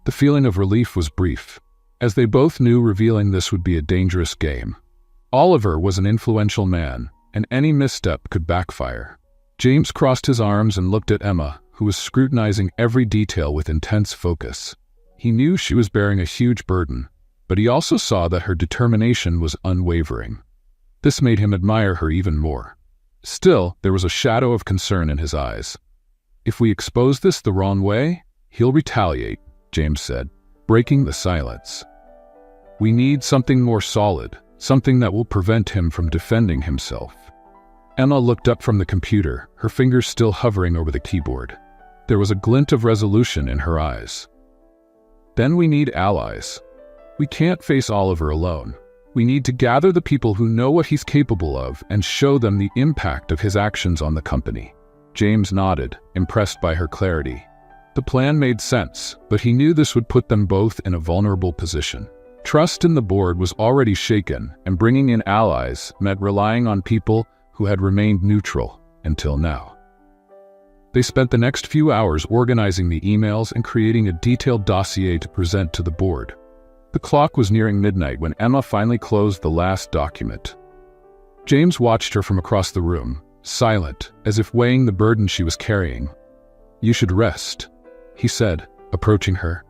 The feeling of relief was brief, as they both knew revealing this would be a dangerous game. Oliver was an influential man, and any misstep could backfire. James crossed his arms and looked at Emma, who was scrutinizing every detail with intense focus. He knew she was bearing a huge burden, but he also saw that her determination was unwavering. This made him admire her even more. Still, there was a shadow of concern in his eyes. If we expose this the wrong way, he'll retaliate, James said, breaking the silence. We need something more solid, something that will prevent him from defending himself. Emma looked up from the computer, her fingers still hovering over the keyboard. There was a glint of resolution in her eyes. Then we need allies. We can't face Oliver alone. We need to gather the people who know what he's capable of and show them the impact of his actions on the company. James nodded, impressed by her clarity. The plan made sense, but he knew this would put them both in a vulnerable position. Trust in the board was already shaken, and bringing in allies meant relying on people who had remained neutral until now. They spent the next few hours organizing the emails and creating a detailed dossier to present to the board. The clock was nearing midnight when Emma finally closed the last document. James watched her from across the room, silent, as if weighing the burden she was carrying. You should rest, he said, approaching her.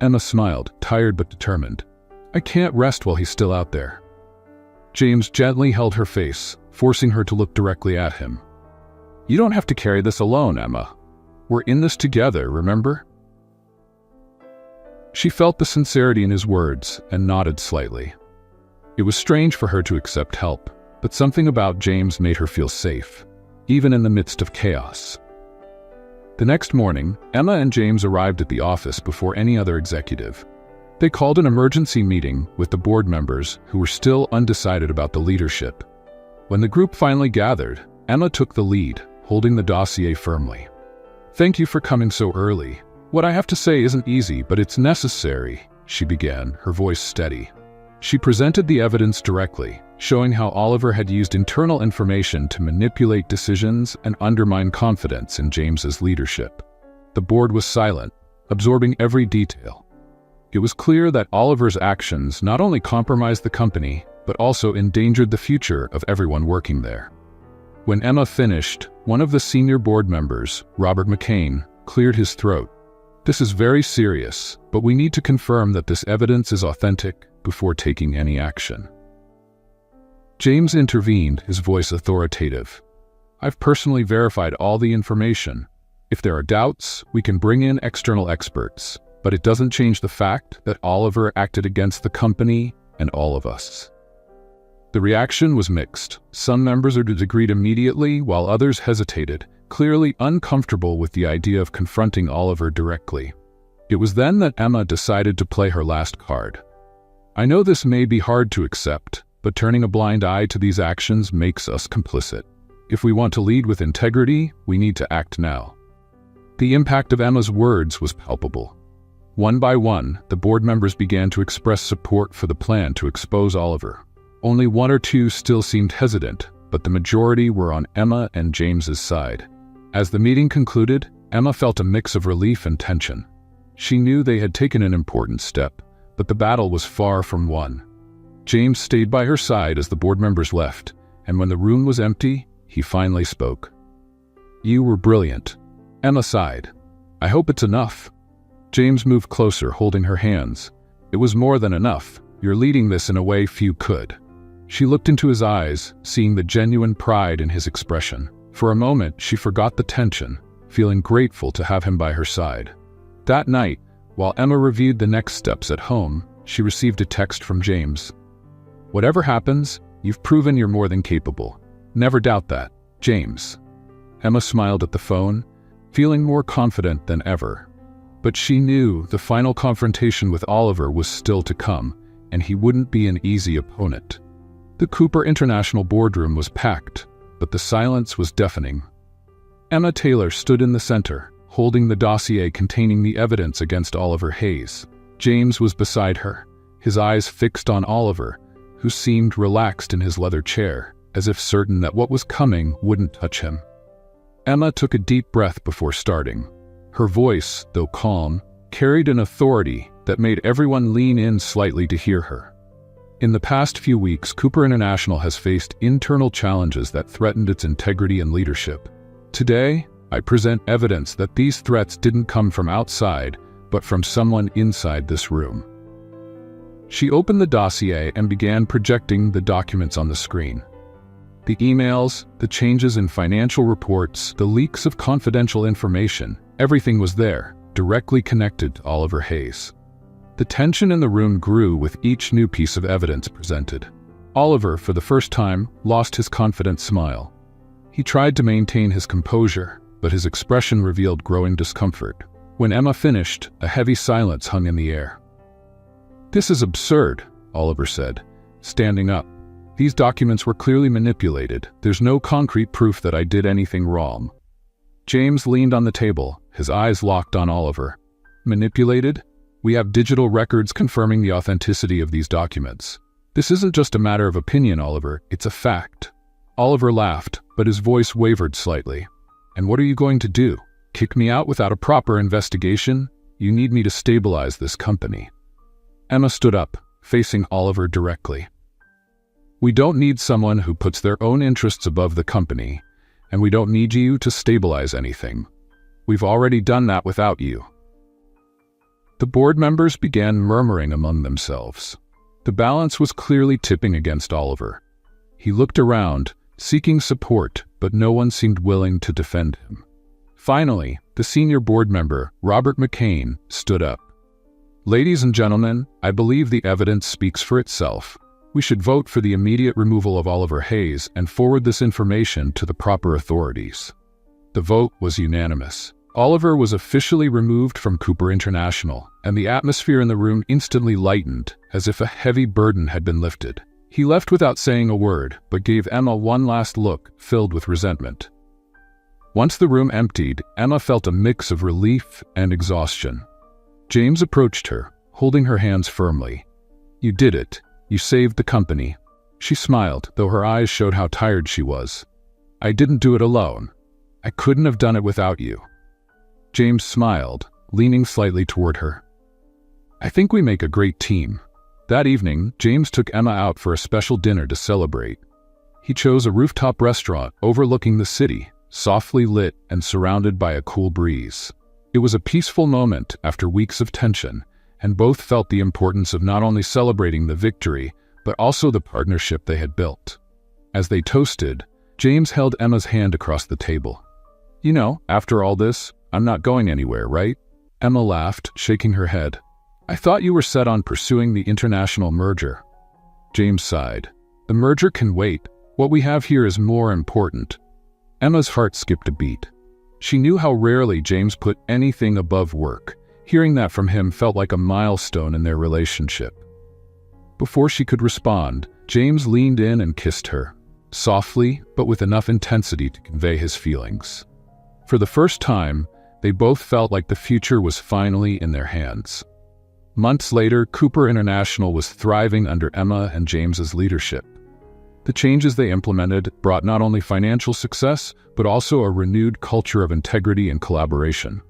Emma smiled, tired but determined. I can't rest while he's still out there. James gently held her face, forcing her to look directly at him. You don't have to carry this alone, Emma. We're in this together, remember? She felt the sincerity in his words and nodded slightly. It was strange for her to accept help, but something about James made her feel safe. even in the midst of chaos. The next morning, Emma and James arrived at the office before any other executive. They called an emergency meeting with the board members who were still undecided about the leadership. When the group finally gathered, Emma took the lead, holding the dossier firmly. "Thank you for coming so early. What I have to say isn't easy, but it's necessary," she began, her voice steady. She presented the evidence directly, showing how Oliver had used internal information to manipulate decisions and undermine confidence in James's leadership. The board was silent, absorbing every detail. It was clear that Oliver's actions not only compromised the company, but also endangered the future of everyone working there. When Emma finished, one of the senior board members, Robert McCain, cleared his throat. "This is very serious, but we need to confirm that this evidence is authentic before taking any action." James intervened, his voice authoritative. "I've personally verified all the information. If there are doubts, we can bring in external experts, but it doesn't change the fact that Oliver acted against the company and all of us." The reaction was mixed. Some members agreed immediately, while others hesitated, clearly uncomfortable with the idea of confronting Oliver directly. It was then that Emma decided to play her last card. "I know this may be hard to accept, but turning a blind eye to these actions makes us complicit. If we want to lead with integrity, we need to act now." The impact of Emma's words was palpable. One by one, the board members began to express support for the plan to expose Oliver. Only one or two still seemed hesitant, but the majority were on Emma and James's side. As the meeting concluded, Emma felt a mix of relief and tension. She knew they had taken an important step, but the battle was far from won. James stayed by her side as the board members left, and when the room was empty, he finally spoke. "You were brilliant." Emma sighed. "I hope it's enough." James moved closer, holding her hands. "It was more than enough. You're leading this in a way few could." She looked into his eyes, seeing the genuine pride in his expression. For a moment, she forgot the tension, feeling grateful to have him by her side. That night, while Emma reviewed the next steps at home, she received a text from James. "Whatever happens, you've proven you're more than capable. Never doubt that, James." Emma smiled at the phone, feeling more confident than ever. But she knew the final confrontation with Oliver was still to come, and he wouldn't be an easy opponent. The Cooper International boardroom was packed, but the silence was deafening. Emma Taylor stood in the center, holding the dossier containing the evidence against Oliver Hayes. James was beside her, his eyes fixed on Oliver, who seemed relaxed in his leather chair, as if certain that what was coming wouldn't touch him. Emma took a deep breath before starting. Her voice, though calm, carried an authority that made everyone lean in slightly to hear her. In the past few weeks, Cooper International has faced internal challenges that threatened its integrity and leadership. Today, I present evidence that these threats didn't come from outside, but from someone inside this room. She opened the dossier and began projecting the documents on the screen. The emails, the changes in financial reports, the leaks of confidential information, everything was there, directly connected to Oliver Hayes. The tension in the room grew with each new piece of evidence presented. Oliver, for the first time, lost his confident smile. He tried to maintain his composure, but his expression revealed growing discomfort. When Emma finished, a heavy silence hung in the air. "This is absurd," Oliver said, standing up. "These documents were clearly manipulated. There's no concrete proof that I did anything wrong." James leaned on the table, his eyes locked on Oliver. "Manipulated? We have digital records confirming the authenticity of these documents. This isn't just a matter of opinion, Oliver, it's a fact." Oliver laughed, but his voice wavered slightly. "And what are you going to do? Kick me out without a proper investigation? You need me to stabilize this company." Emma stood up, facing Oliver directly. "We don't need someone who puts their own interests above the company, and we don't need you to stabilize anything. We've already done that without you." The board members began murmuring among themselves. The balance was clearly tipping against Oliver. He looked around, seeking support, but no one seemed willing to defend him. Finally, the senior board member, Robert McCain, stood up. "Ladies and gentlemen, I believe the evidence speaks for itself. We should vote for the immediate removal of Oliver Hayes and forward this information to the proper authorities." The vote was unanimous. Oliver was officially removed from Cooper International, and the atmosphere in the room instantly lightened, as if a heavy burden had been lifted. He left without saying a word, but gave Emma one last look, filled with resentment. Once the room emptied, Emma felt a mix of relief and exhaustion. James approached her, holding her hands firmly. "You did it. You saved the company." She smiled, though her eyes showed how tired she was. "I didn't do it alone. I couldn't have done it without you." James smiled, leaning slightly toward her. "I think we make a great team." That evening, James took Emma out for a special dinner to celebrate. He chose a rooftop restaurant overlooking the city, softly lit and surrounded by a cool breeze. It was a peaceful moment after weeks of tension, and both felt the importance of not only celebrating the victory, but also the partnership they had built. As they toasted, James held Emma's hand across the table. "You know, after all this, I'm not going anywhere, right?" Emma laughed, shaking her head. "I thought you were set on pursuing the international merger." James sighed. "The merger can wait. What we have here is more important." Emma's heart skipped a beat. She knew how rarely James put anything above work. Hearing that from him felt like a milestone in their relationship. Before she could respond, James leaned in and kissed her, softly but with enough intensity to convey his feelings. For the first time, they both felt like the future was finally in their hands. Months later, Cooper International was thriving under Emma and James's leadership. The changes they implemented brought not only financial success, but also a renewed culture of integrity and collaboration.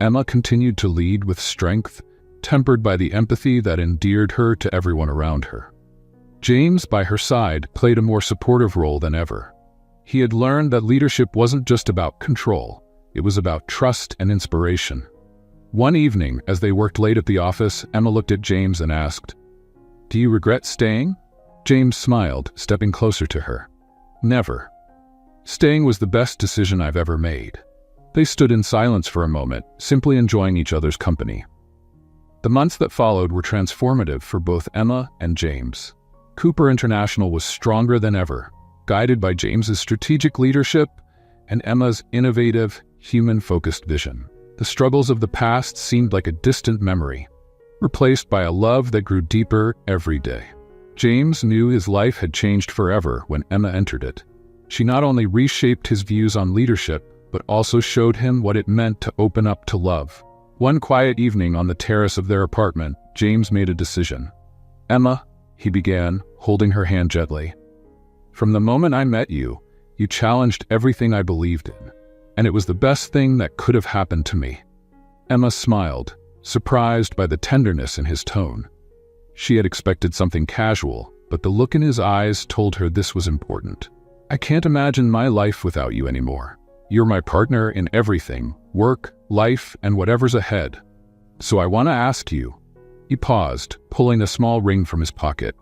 Emma continued to lead with strength, tempered by the empathy that endeared her to everyone around her. James, by her side, played a more supportive role than ever. He had learned that leadership wasn't just about control, it was about trust and inspiration. One evening, as they worked late at the office, Emma looked at James and asked, "Do you regret staying?" James smiled, stepping closer to her. "Never. Staying was the best decision I've ever made." They stood in silence for a moment, simply enjoying each other's company. The months that followed were transformative for both Emma and James. Cooper International was stronger than ever, guided by James's strategic leadership and Emma's innovative, human-focused vision. The struggles of the past seemed like a distant memory, replaced by a love that grew deeper every day. James knew his life had changed forever when Emma entered it. She not only reshaped his views on leadership, but also showed him what it meant to open up to love. One quiet evening on the terrace of their apartment, James made a decision. "Emma," he began, holding her hand gently, "from the moment I met you, you challenged everything I believed in, and it was the best thing that could have happened to me." Emma smiled, surprised by the tenderness in his tone. She had expected something casual, but the look in his eyes told her this was important. "I can't imagine my life without you anymore. You're my partner in everything, work, life, and whatever's ahead. So I want to ask you." He paused, pulling a small ring from his pocket.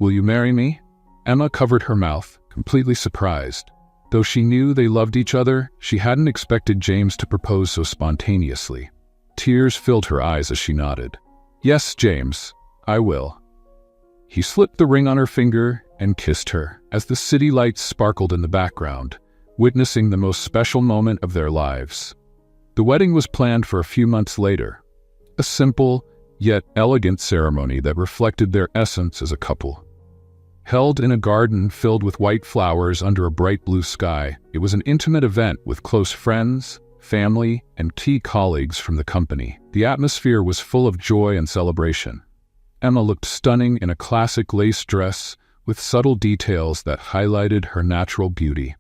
"Will you marry me?" Emma covered her mouth, completely surprised. Though she knew they loved each other, she hadn't expected James to propose so spontaneously. Tears filled her eyes as she nodded. "Yes, James, I will." He slipped the ring on her finger and kissed her, as the city lights sparkled in the background, witnessing the most special moment of their lives. The wedding was planned for a few months later, a simple yet elegant ceremony that reflected their essence as a couple. Held in a garden filled with white flowers under a bright blue sky, it was an intimate event with close friends, family, and key colleagues from the company. The atmosphere was full of joy and celebration. Emma looked stunning in a classic lace dress with subtle details that highlighted her natural beauty.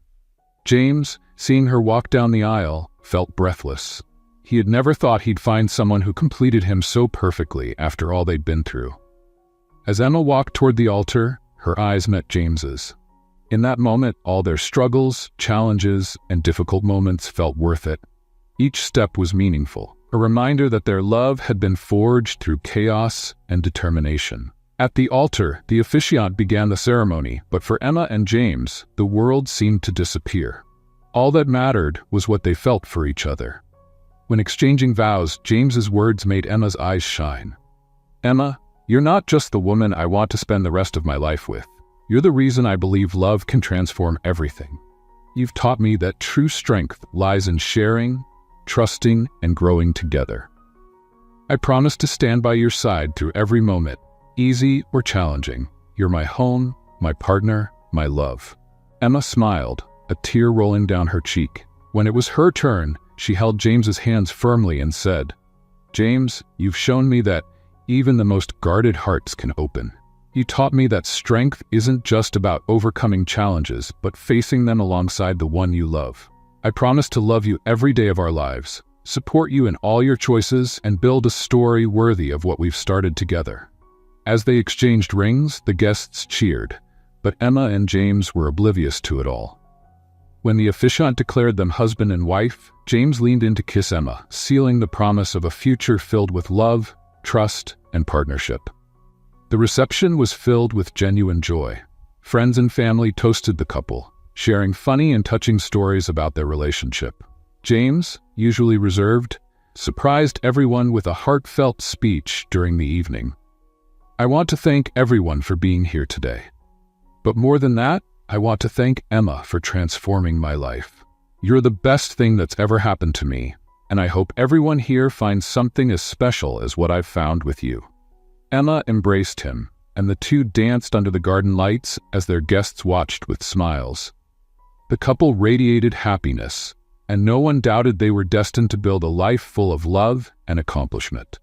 James, seeing her walk down the aisle, felt breathless. He had never thought he'd find someone who completed him so perfectly after all they'd been through. As Emma walked toward the altar, her eyes met James's. In that moment, all their struggles, challenges, and difficult moments felt worth it. Each step was meaningful, a reminder that their love had been forged through chaos and determination. At the altar, the officiant began the ceremony, but for Emma and James, the world seemed to disappear. All that mattered was what they felt for each other. When exchanging vows, James's words made Emma's eyes shine. "Emma, You're not just the woman I want to spend the rest of my life with. You're the reason I believe love can transform everything. You've taught me that true strength lies in sharing, trusting, and growing together. I promise to stand by your side through every moment, easy or challenging. You're my home, my partner, my love." Emma smiled, a tear rolling down her cheek. When it was her turn, she held James's hands firmly and said, "James, you've shown me that even the most guarded hearts can open. You taught me that strength isn't just about overcoming challenges, but facing them alongside the one you love. I promise to love you every day of our lives, support you in all your choices, and build a story worthy of what we've started together." As they exchanged rings, the guests cheered, but Emma and James were oblivious to it all. When the officiant declared them husband and wife, James leaned in to kiss Emma, sealing the promise of a future filled with love, trust, and partnership. The reception was filled with genuine joy. Friends and family toasted the couple, sharing funny and touching stories about their relationship. James, usually reserved, surprised everyone with a heartfelt speech during the evening. "I want to thank everyone for being here today. But more than that, I want to thank Emma for transforming my life. You're the best thing that's ever happened to me, and I hope everyone here finds something as special as what I've found with you." Emma embraced him, and the two danced under the garden lights as their guests watched with smiles. The couple radiated happiness, and no one doubted they were destined to build a life full of love and accomplishment.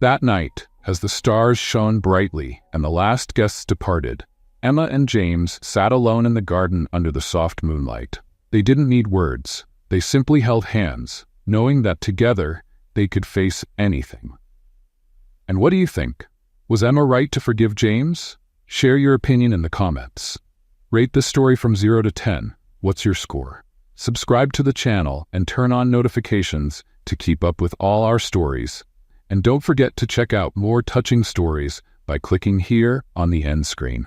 That night, as the stars shone brightly and the last guests departed, Emma and James sat alone in the garden under the soft moonlight. They didn't need words. They simply held hands, knowing that together they could face anything. And what do you think? Was Emma right to forgive James? Share your opinion in the comments. Rate this story from 0 to 10. What's your score? Subscribe to the channel and turn on notifications to keep up with all our stories. And don't forget to check out more touching stories by clicking here on the end screen.